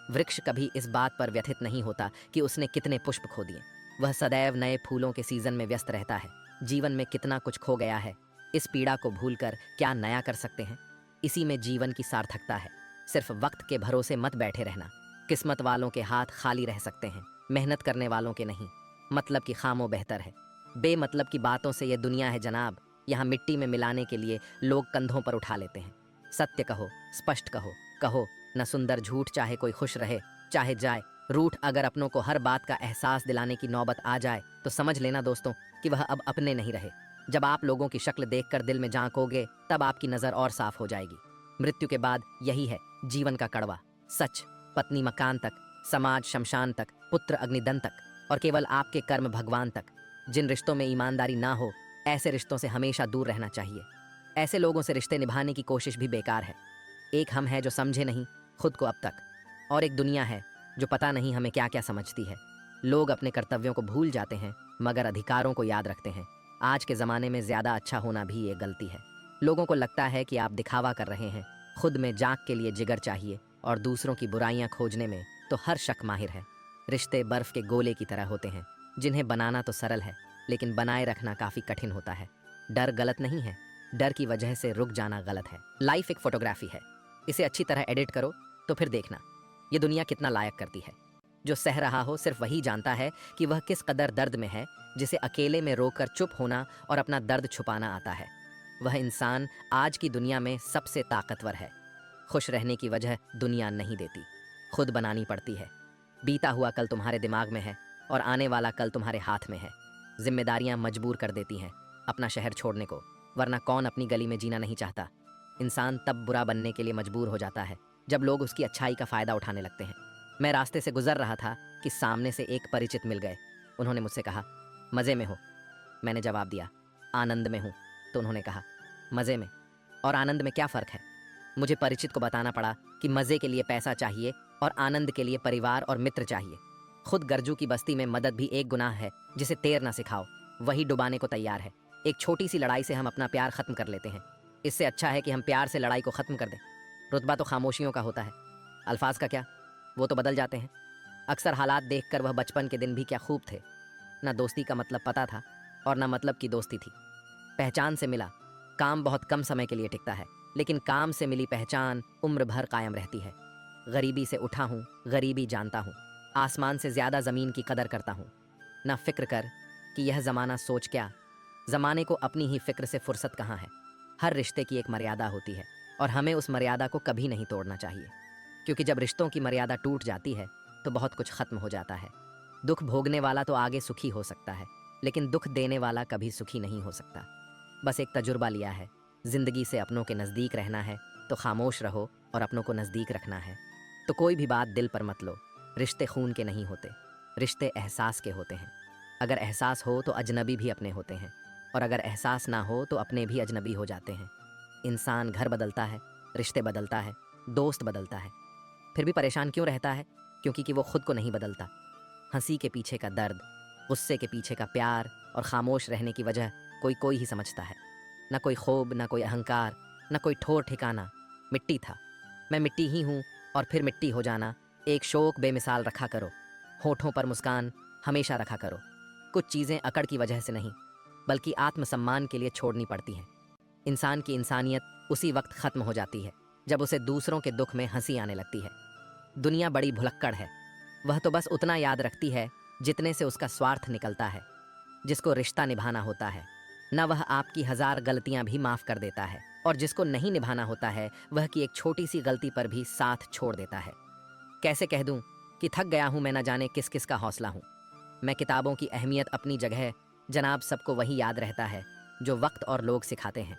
वृक्ष कभी इस बात पर व्यथित नहीं होता कि उसने कितने पुष्प खो दिए, वह सदैव नए फूलों के सीजन में व्यस्त रहता है। जीवन में कितना कुछ खो गया है, इस पीड़ा को भूलकर क्या नया कर सकते हैं? इसी में जीवन की सार्थकता है। सिर्फ वक्त के भरोसे मत बैठे रहना। किस्मत वालों के हाथ खाली रह सकते हैं, मेहनत करने वालों के नहीं। मतलब की खामो बेहतर है। बेमतलब की बातों से ये दुनिया है जनाब, यहाँ मिट्टी में मिलाने के लिए लोग कंधों पर उठा लेते हैं। सत्य कहो, स्पष्ट कहो, कहो न सुंदर झूठ, चाहे कोई खुश रहे चाहे जाए। रूठ अगर अपनों को हर बात का एहसास दिलाने की नौबत आ जाए तो समझ लेना दोस्तों कि वह अब अपने नहीं रहे। जब आप लोगों की शक्ल देखकर दिल में झांकोगे तब आपकी नज़र और साफ हो जाएगी। मृत्यु के बाद यही है जीवन का कड़वा सच। पत्नी मकान तक, समाज शमशान तक, पुत्र अग्निदन तक, और केवल आपके कर्म भगवान तक। जिन रिश्तों में ईमानदारी ना हो, ऐसे रिश्तों से हमेशा दूर रहना चाहिए। ऐसे लोगों से रिश्ते निभाने की कोशिश भी बेकार है। एक हम है जो समझे नहीं खुद को अब तक, और एक दुनिया है जो पता नहीं हमें क्या क्या समझती है। लोग अपने कर्तव्यों को भूल जाते हैं मगर अधिकारों को याद रखते हैं। आज के ज़माने में ज़्यादा अच्छा होना भी एक गलती है। लोगों को लगता है कि आप दिखावा कर रहे हैं, खुद में जाग के लिए जिगर चाहिए, और दूसरों की बुराइयां खोजने में तो हर शक माहिर है। रिश्ते बर्फ के गोले की तरह होते हैं, जिन्हें बनाना तो सरल है लेकिन बनाए रखना काफ़ी कठिन होता है। डर गलत नहीं है, डर की वजह से रुक जाना गलत है। लाइफ एक फोटोग्राफी है, इसे अच्छी तरह एडिट करो तो फिर देखना ये दुनिया कितना लायक करती है। जो सह रहा हो सिर्फ वही जानता है कि वह किस कदर दर्द में है, जिसे अकेले में रोकर चुप होना और अपना दर्द छुपाना आता है। वह इंसान आज की दुनिया में सबसे ताकतवर है। खुश रहने की वजह दुनिया नहीं देती, खुद बनानी पड़ती है। बीता हुआ कल तुम्हारे दिमाग में है और आने वाला कल तुम्हारे हाथ में है। जिम्मेदारियां मजबूर कर देती हैं अपना शहर छोड़ने को, वरना कौन अपनी गली में जीना नहीं चाहता। इंसान तब बुरा बनने के लिए मजबूर हो जाता है जब लोग उसकी अच्छाई का फ़ायदा उठाने लगते हैं। मैं रास्ते से गुजर रहा था कि सामने से एक परिचित मिल गए। उन्होंने मुझसे कहा, मज़े में हो? मैंने जवाब दिया, आनंद में हूँ। तो उन्होंने कहा, मज़े में? और आनंद में क्या फ़र्क है? मुझे परिचित को बताना पड़ा कि मज़े के लिए पैसा चाहिए और आनंद के लिए परिवार और मित्र चाहिए। खुद गर्जू की बस्ती में मदद भी एक गुनाह है जिसे तैर ना सिखाओ, वही डुबाने को तैयार है। एक छोटी सी लड़ाई से हम अपना प्यार ख़त्म कर लेते हैं। इससे अच्छा है कि हम प्यार से लड़ाई को ख़त्म कर दें। रुतबा तो खामोशियों का होता है, अल्फाज का क्या, वो तो बदल जाते हैं। अक्सर हालात देखकर वह बचपन के दिन भी क्या खूब थे। ना दोस्ती का मतलब पता था और ना मतलब की दोस्ती थी। पहचान से मिला काम बहुत कम समय के लिए टिकता है, लेकिन काम से मिली पहचान उम्र भर कायम रहती है। गरीबी से उठा हूँ, गरीबी जानता हूँ, आसमान से ज़्यादा ज़मीन की कदर करता हूँ। ना फिक्र कर कि यह ज़माना सोच क्या, ज़माने को अपनी ही फिक्र से फुर्सत कहाँ है। हर रिश्ते की एक मर्यादा होती है और हमें उस मर्यादा को कभी नहीं तोड़ना चाहिए, क्योंकि जब रिश्तों की मर्यादा टूट जाती है तो बहुत कुछ खत्म हो जाता है। दुख भोगने वाला तो आगे सुखी हो सकता है, लेकिन दुख देने वाला कभी सुखी नहीं हो सकता। बस एक तजुर्बा लिया है, जिंदगी से अपनों के नज़दीक रहना है तो खामोश रहो और अपनों को नज़दीक रखना है तो कोई भी बात दिल पर मत लो। रिश्ते खून के नहीं होते, रिश्ते एहसास के होते हैं। अगर एहसास हो तो अजनबी भी अपने होते हैं, और अगर एहसास ना हो तो अपने भी अजनबी हो जाते हैं। इंसान घर बदलता है, रिश्ते बदलता है, दोस्त बदलता है, फिर भी परेशान क्यों रहता है? क्योंकि वो खुद को नहीं बदलता। हंसी के पीछे का दर्द, गुस्से के पीछे का प्यार और खामोश रहने की वजह कोई ही समझता है। ना कोई खूब, ना कोई अहंकार, ना कोई ठोर ठिकाना। मिट्टी था, मैं मिट्टी ही हूँ और फिर मिट्टी हो जाना। एक शौक बेमिसाल रखा करो, होठों पर मुस्कान हमेशा रखा करो। कुछ चीज़ें अकड़ की वजह से नहीं बल्कि आत्मसम्मान के लिए छोड़नी पड़ती हैं। इंसान की इंसानियत उसी वक्त ख़त्म हो जाती है जब उसे दूसरों के दुख में हंसी आने लगती है। दुनिया बड़ी भुलक्कड़ है, वह तो बस उतना याद रखती है जितने से उसका स्वार्थ निकलता है। जिसको रिश्ता निभाना होता है न, वह आपकी 1000 गलतियां भी माफ़ कर देता है, और जिसको नहीं निभाना होता है वह की एक छोटी सी गलती पर भी साथ छोड़ देता है। कैसे कह दूं कि थक गया हूं मैं, न जाने किस किस का हौसला हूं। मैं किताबों की अहमियत अपनी जगह, जनाब सबको वही याद रहता है जो वक्त और लोग सिखाते हैं।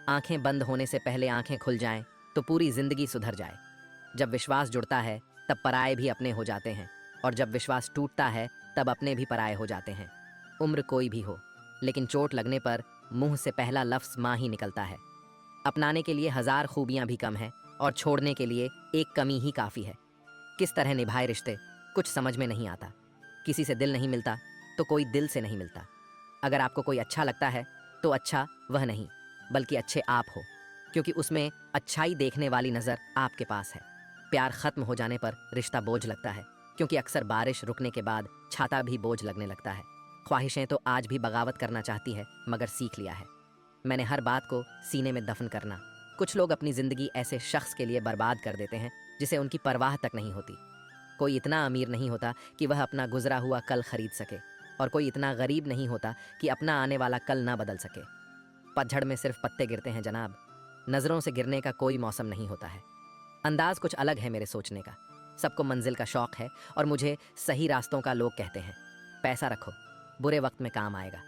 आंखें बंद होने से पहले आंखें खुल जाएं तो पूरी जिंदगी सुधर जाए। जब विश्वास जुड़ता है तब पराये भी अपने हो जाते हैं, और जब विश्वास टूटता है तब अपने भी पराये हो जाते हैं। उम्र कोई भी हो, लेकिन चोट लगने पर मुंह से पहला लफ्ज़ माँ ही निकलता है। अपनाने के लिए 1000 खूबियां भी कम है और छोड़ने के लिए एक कमी ही काफ़ी है। किस तरह निभाए रिश्ते कुछ समझ में नहीं आता। किसी से दिल नहीं मिलता तो कोई दिल से नहीं मिलता। अगर आपको कोई अच्छा लगता है तो अच्छा वह नहीं बल्कि अच्छे आप हो, क्योंकि उसमें अच्छाई देखने वाली नज़र आपके पास है। प्यार ख़त्म हो जाने पर रिश्ता बोझ लगता है, क्योंकि अक्सर बारिश रुकने के बाद छाता भी बोझ लगने लगता है। ख्वाहिशें तो आज भी बगावत करना चाहती है, मगर सीख लिया है मैंने हर बात को सीने में दफन करना। कुछ लोग अपनी ज़िंदगी ऐसे शख्स के लिए बर्बाद कर देते हैं जिसे उनकी परवाह तक नहीं होती। कोई इतना अमीर नहीं होता कि वह अपना गुजरा हुआ कल खरीद सके, और कोई इतना गरीब नहीं होता कि अपना आने वाला कल ना बदल सके। पतझड़ में सिर्फ पत्ते गिरते हैं जनाब, नज़रों से गिरने का कोई मौसम नहीं होता है। अंदाज कुछ अलग है मेरे सोचने का। सबको मंजिल का शौक है और मुझे सही रास्तों का लोग कहते हैं। पैसा रखो, बुरे वक्त में काम आएगा।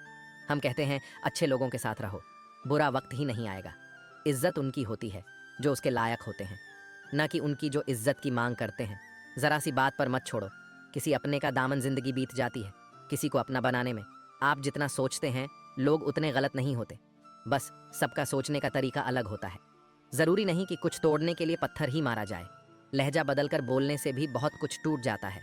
हम कहते हैं अच्छे लोगों के साथ रहो, बुरा वक्त ही नहीं आएगा। इज्जत उनकी होती है जो उसके लायक होते हैं, न कि उनकी जो इज्जत की मांग करते हैं। ज़रा सी बात पर मत छोड़ो, किसी अपने का दामन जिंदगी बीत जाती है। किसी को अपना बनाने में आप जितना सोचते हैं लोग उतने गलत नहीं होते, बस सबका सोचने का तरीका अलग होता है। ज़रूरी नहीं कि कुछ तोड़ने के लिए पत्थर ही मारा जाए। लहजा बदलकर बोलने से भी बहुत कुछ टूट जाता है।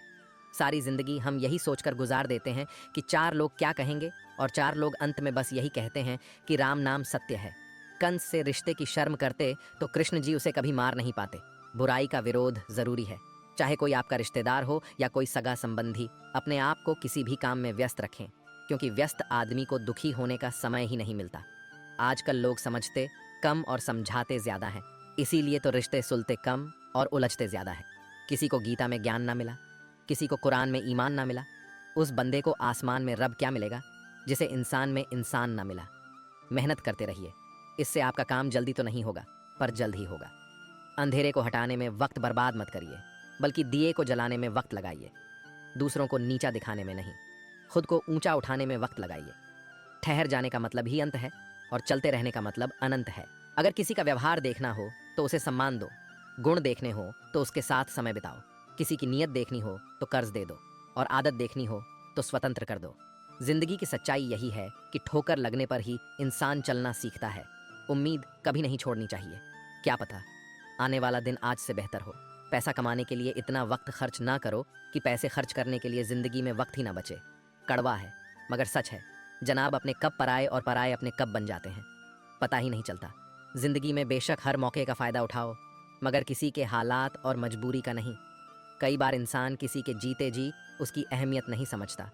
सारी ज़िंदगी हम यही सोचकर गुजार देते हैं कि 4 लोग क्या कहेंगे, और 4 लोग अंत में बस यही कहते हैं कि राम नाम सत्य है। कंस से रिश्ते की शर्म करते तो कृष्ण जी उसे कभी मार नहीं पाते। बुराई का विरोध ज़रूरी है, चाहे कोई आपका रिश्तेदार हो या कोई सगा संबंधी। अपने आप को किसी भी काम में व्यस्त रखें, क्योंकि व्यस्त आदमी को दुखी होने का समय ही नहीं मिलता। आजकल लोग समझते कम और समझाते ज़्यादा हैं, इसीलिए तो रिश्ते सुलते कम और उलझते ज़्यादा है। किसी को गीता में ज्ञान ना मिला, किसी को कुरान में ईमान ना मिला। उस बंदे को आसमान में रब क्या मिलेगा जिसे इंसान में इंसान ना मिला। मेहनत करते रहिए, इससे आपका काम जल्दी तो नहीं होगा पर जल्द ही होगा। अंधेरे को हटाने में वक्त बर्बाद मत करिए, बल्कि दिए को जलाने में वक्त लगाइए। दूसरों को नीचा दिखाने में नहीं, खुद को ऊंचा उठाने में वक्त लगाइए। ठहर जाने का मतलब ही अंत है, और चलते रहने का मतलब अनंत है। अगर किसी का व्यवहार देखना हो तो उसे सम्मान दो, गुण देखने हो तो उसके साथ समय बिताओ, किसी की नीयत देखनी हो तो कर्ज दे दो, और आदत देखनी हो तो स्वतंत्र कर दो। जिंदगी की सच्चाई यही है कि ठोकर लगने पर ही इंसान चलना सीखता है। उम्मीद कभी नहीं छोड़नी चाहिए। क्या पता आने वाला दिन आज से बेहतर हो। पैसा कमाने के लिए इतना वक्त खर्च ना करो कि पैसे खर्च करने के लिए ज़िंदगी में वक्त ही ना बचे। कड़वा है मगर सच है जनाब, अपने कब पराए और पराए अपने कब बन जाते हैं, पता ही नहीं चलता। ज़िंदगी में बेशक हर मौके का फ़ायदा उठाओ, मगर किसी के हालात और मजबूरी का नहीं। कई बार इंसान किसी के जीते जी उसकी अहमियत नहीं समझता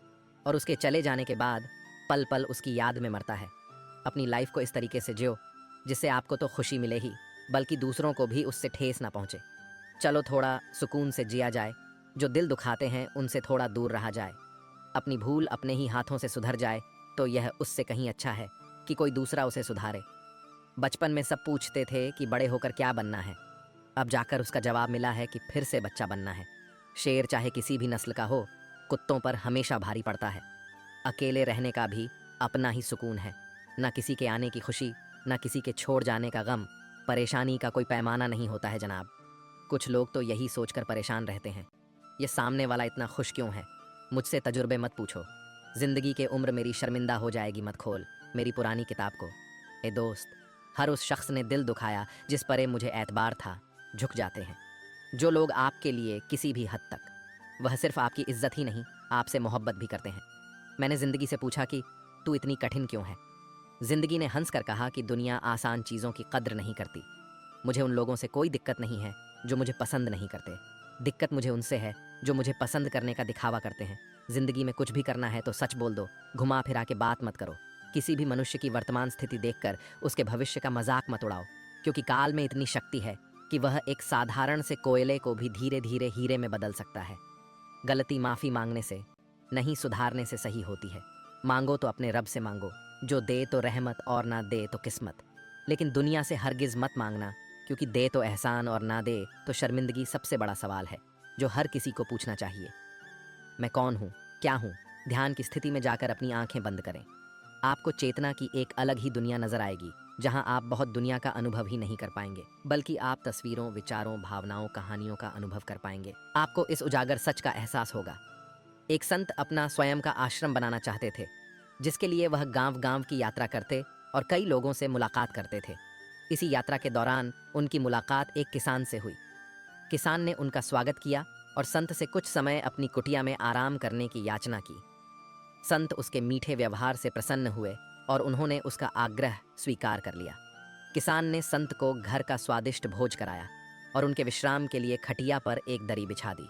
और उसके चले जाने के बाद पल पल उसकी याद में मरता है। अपनी लाइफ को इस तरीके से जियो जिससे आपको तो खुशी मिले ही, बल्कि दूसरों को भी उससे ठेस ना पहुंचे। चलो थोड़ा सुकून से जिया जाए, जो दिल दुखाते हैं उनसे थोड़ा दूर रहा जाए। अपनी भूल अपने ही हाथों से सुधर जाए तो यह उससे कहीं अच्छा है कि कोई दूसरा उसे सुधारे। बचपन में सब पूछते थे कि बड़े होकर क्या बनना है, अब जाकर उसका जवाब मिला है कि फिर से बच्चा बनना है। शेर चाहे किसी भी नस्ल का हो, कुत्तों पर हमेशा भारी पड़ता है। अकेले रहने का भी अपना ही सुकून है, ना किसी के आने की खुशी, ना किसी के छोड़ जाने का गम। परेशानी का कोई पैमाना नहीं होता है जनाब। कुछ लोग तो यही सोचकर परेशान रहते हैं, ये सामने वाला इतना खुश क्यों है। मुझसे तजुर्बे मत पूछो, जिंदगी के उम्र मेरी शर्मिंदा हो जाएगी मत खोल मेरी पुरानी किताब को। ए दोस्त, हर उस शख्स ने दिल दुखाया जिस पर मुझे एतबार था। झुक जाते हैं जो लोग आपके लिए किसी भी हद तक, वह सिर्फ आपकी इज्जत ही नहीं आपसे मोहब्बत भी करते हैं। मैंने ज़िंदगी से पूछा कि तू इतनी कठिन क्यों है। ज़िंदगी ने हंस कर कहा कि दुनिया आसान चीज़ों की कद्र नहीं करती। मुझे उन लोगों से कोई दिक्कत नहीं है जो मुझे पसंद नहीं करते, दिक्कत मुझे उनसे है जो मुझे पसंद करने का दिखावा करते हैं। ज़िंदगी में कुछ भी करना है तो सच बोल दो, घुमा फिरा के बात मत करो। किसी भी मनुष्य की वर्तमान स्थिति देखकर उसके भविष्य का मजाक मत उड़ाओ, क्योंकि काल में इतनी शक्ति है कि वह एक साधारण से कोयले को भी धीरे धीरे हीरे में बदल सकता है। गलती माफ़ी मांगने से नहीं, सुधारने से सही होती है। मांगो तो अपने रब से मांगो, जो दे तो रहमत और ना दे तो किस्मत। लेकिन दुनिया से हरगिज़ मत मांगना, क्योंकि दे तो एहसान और ना दे तो शर्मिंदगी सबसे बड़ा सवाल है जो हर किसी को पूछना चाहिए। मैं कौन हूँ, क्या हूँ? ध्यान की स्थिति में जाकर अपनी आंखें बंद करें। आपको चेतना की एक अलग ही दुनिया नजर आएगी, जहां आप बहुत दुनिया का अनुभव ही नहीं कर पाएंगे, बल्कि आप तस्वीरों, विचारों, भावनाओं, कहानियों का अनुभव कर पाएंगे। आपको इस उजागर सच का एहसास होगा। एक संत अपना स्वयं का आश्रम बनाना चाहते थे, जिसके लिए वह गांव गांव की यात्रा करते और कई लोगों से मुलाकात करते थे। इसी यात्रा के दौरान उनकी मुलाकात एक किसान से हुई। किसान ने उनका स्वागत किया और संत से कुछ समय अपनी कुटिया में आराम करने की याचना की। संत उसके मीठे व्यवहार से प्रसन्न हुए और उन्होंने उसका आग्रह स्वीकार कर लिया। किसान ने संत को घर का स्वादिष्ट भोज कराया और उनके विश्राम के लिए खटिया पर एक दरी बिछा दी।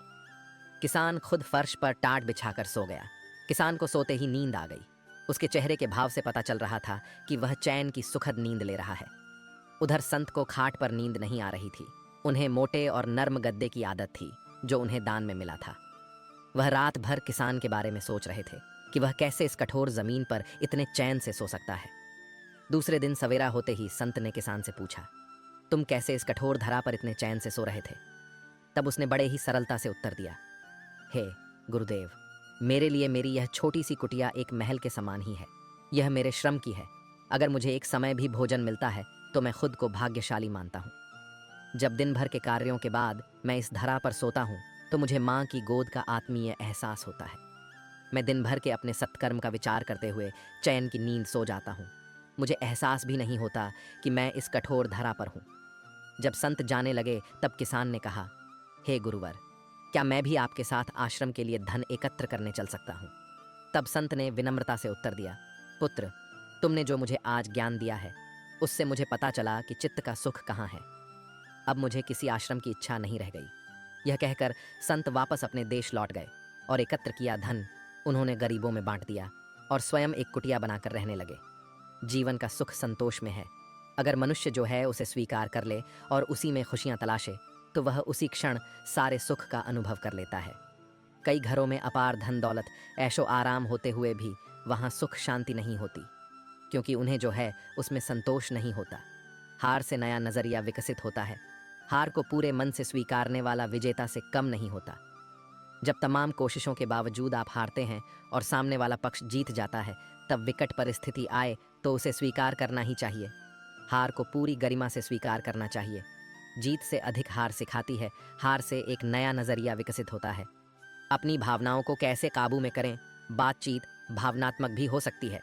किसान खुद फर्श पर टाट बिछाकर सो गया। किसान को सोते ही नींद आ गई। उसके चेहरे के भाव से पता चल रहा था कि वह चैन की सुखद नींद ले रहा है। उधर संत को खाट पर नींद नहीं आ रही थी। उन्हें मोटे और नर्म गद्दे की आदत थी जो उन्हें दान में मिला था। वह रात भर किसान के बारे में सोच रहे थे कि वह कैसे इस कठोर जमीन पर इतने चैन से सो सकता है। दूसरे दिन सवेरा होते ही संत ने किसान से पूछा, तुम कैसे इस कठोर धरा पर इतने चैन से सो रहे थे? तब उसने बड़े ही सरलता से उत्तर दिया, हे गुरुदेव, मेरे लिए मेरी यह छोटी सी कुटिया एक महल के समान ही है। यह मेरे श्रम की है। अगर मुझे एक समय भी भोजन मिलता है तो मैं खुद को भाग्यशाली मानता हूँ। जब दिन भर के कार्यों के बाद मैं इस धरा पर सोता हूँ तो मुझे माँ की गोद का आत्मीय एहसास होता है। मैं दिन भर के अपने सत्कर्म का विचार करते हुए चैन की नींद सो जाता हूँ। मुझे एहसास भी नहीं होता कि मैं इस कठोर धरा पर हूँ। जब संत जाने लगे तब किसान ने कहा, हे गुरुवर, क्या मैं भी आपके साथ आश्रम के लिए धन एकत्र करने चल सकता हूँ? तब संत ने विनम्रता से उत्तर दिया, पुत्र, तुमने जो मुझे आज ज्ञान दिया है उससे मुझे पता चला कि चित्त का सुख कहाँ है। अब मुझे किसी आश्रम की इच्छा नहीं रह गई। यह कहकर संत वापस अपने देश लौट गए और एकत्र किया धन उन्होंने गरीबों में बांट दिया और स्वयं एक कुटिया बनाकर रहने लगे। जीवन का सुख संतोष में है। अगर मनुष्य जो है उसे स्वीकार कर ले और उसी में खुशियां तलाशे तो वह उसी क्षण सारे सुख का अनुभव कर लेता है। कई घरों में अपार धन दौलत, ऐशो आराम होते हुए भी वहाँ सुख शांति नहीं होती, क्योंकि उन्हें जो है उसमें संतोष नहीं होता। हार से नया नजरिया विकसित होता है। हार को पूरे मन से स्वीकारने वाला विजेता से कम नहीं होता। जब तमाम कोशिशों के बावजूद आप हारते हैं और सामने वाला पक्ष जीत जाता है, तब विकट परिस्थिति आए तो उसे स्वीकार करना ही चाहिए। हार को पूरी गरिमा से स्वीकार करना चाहिए। जीत से अधिक हार सिखाती है। हार से एक नया नजरिया विकसित होता है। अपनी भावनाओं को कैसे काबू में करें? बातचीत भावनात्मक भी हो सकती है।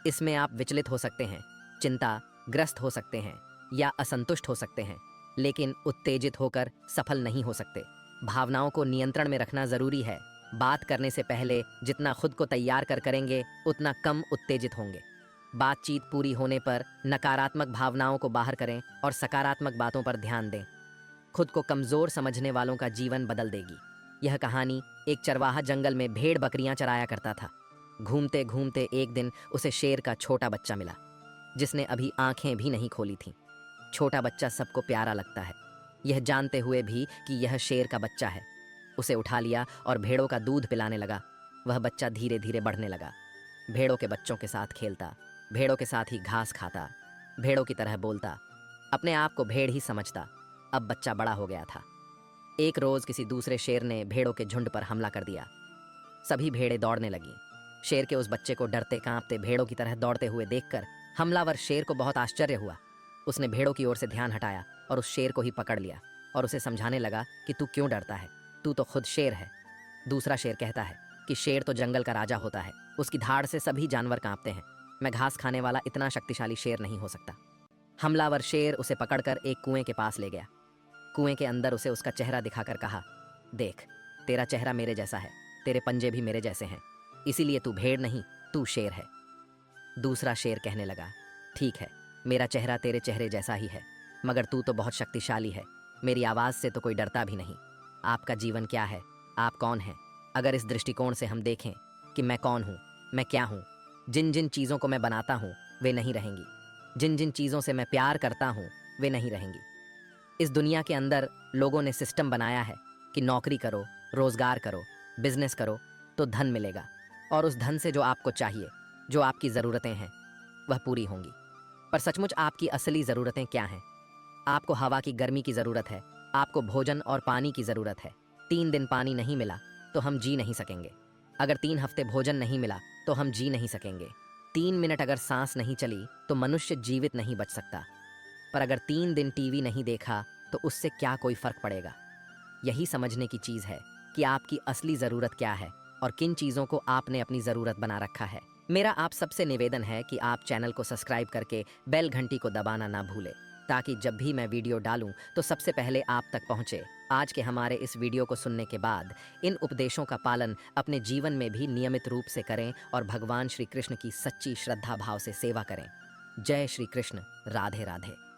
इसमें आप विचलित हो सकते हैं। चिंता, ग्रस्त हो सकते हैं या असंतुष्ट हो सकते हैं, लेकिन उत्तेजित होकर सफल नहीं हो सकते। भावनाओं को नियंत्रण में रखना जरूरी है। बात करने से पहले जितना खुद को तैयार कर करेंगे उतना कम उत्तेजित होंगे। बातचीत पूरी होने पर नकारात्मक भावनाओं को बाहर करें और सकारात्मक बातों पर ध्यान दें। खुद को कमजोर समझने वालों का जीवन बदल देगी। यह कहानी एक चरवाहा जंगल में भेड़ बकरियां चराया करता था। घूमते घूमते एक दिन उसे शेर का छोटा बच्चा मिला, जिसने अभी आंखें भी नहीं खोली थीं। छोटा बच्चा सबको प्यारा लगता है, यह जानते हुए भी कि यह शेर का बच्चा है। उसे उठा लिया और भेड़ों का दूध पिलाने लगा। वह बच्चा धीरे धीरे बढ़ने लगा, भेड़ों के बच्चों के साथ खेलता, भेड़ों के साथ ही घास खाता, भेड़ों की तरह बोलता, अपने आप को भेड़ ही समझता। अब बच्चा बड़ा हो गया था। एक रोज किसी दूसरे शेर ने भेड़ों के झुंड पर हमला कर दिया। सभी भेड़ें दौड़ने लगीं। शेर के उस बच्चे को डरते कांपते भेड़ों की तरह दौड़ते हुए देखकर हमलावर शेर को बहुत आश्चर्य हुआ। उसने भेड़ों की ओर से ध्यान हटाया और उस शेर को ही पकड़ लिया और उसे समझाने लगा कि तू क्यों डरता है, तू तो खुद शेर है। दूसरा शेर कहता है कि शेर तो जंगल का राजा होता है, उसकी धाड़ से सभी जानवर कांपते हैं। मैं घास खाने वाला इतना शक्तिशाली शेर नहीं हो सकता। हमलावर शेर उसे पकड़कर एक कुएं के पास ले गया। कुएं के अंदर उसे उसका चेहरा दिखाकर कहा, देख, तेरा चेहरा मेरे जैसा है, तेरे पंजे भी मेरे जैसे हैं, इसीलिए तू भेड़ नहीं, तू शेर है। दूसरा शेर कहने लगा, ठीक है, मेरा चेहरा तेरे चेहरे जैसा ही है, मगर तू तो बहुत शक्तिशाली है, मेरी आवाज़ से तो कोई डरता भी नहीं। आपका जीवन क्या है, आप कौन हैं? अगर इस दृष्टिकोण से हम देखें कि मैं कौन हूँ, मैं क्या हूँ, जिन जिन चीज़ों को मैं बनाता हूँ वे नहीं रहेंगी, जिन जिन चीज़ों से मैं प्यार करता हूँ वे नहीं रहेंगी। इस दुनिया के अंदर लोगों ने सिस्टम बनाया है कि नौकरी करो, रोजगार करो, बिजनेस करो तो धन मिलेगा, और उस धन से जो आपको चाहिए, जो आपकी ज़रूरतें हैं, वह पूरी होंगी। पर सचमुच आपकी असली ज़रूरतें क्या हैं? आपको हवा की गर्मी की ज़रूरत है, आपको भोजन और पानी की ज़रूरत है। 3 दिन पानी नहीं मिला तो हम जी नहीं सकेंगे। अगर 3 हफ्ते भोजन नहीं मिला तो हम जी नहीं सकेंगे। 3 मिनट अगर सांस नहीं चली तो मनुष्य जीवित नहीं बच सकता। पर अगर 3 दिन टीवी नहीं देखा तो उससे क्या कोई फर्क पड़ेगा? यही समझने की चीज़ है कि आपकी असली ज़रूरत क्या है और किन चीज़ों को आपने अपनी ज़रूरत बना रखा है। मेरा आप सबसे निवेदन है कि आप चैनल को सब्सक्राइब करके बेल घंटी को दबाना ना भूलें, ताकि जब भी मैं वीडियो डालूं तो सबसे पहले आप तक पहुंचे। आज के हमारे इस वीडियो को सुनने के बाद इन उपदेशों का पालन अपने जीवन में भी नियमित रूप से करें और भगवान श्री कृष्ण की सच्ची श्रद्धा भाव से सेवा करें। जय श्री कृष्ण। राधे राधे।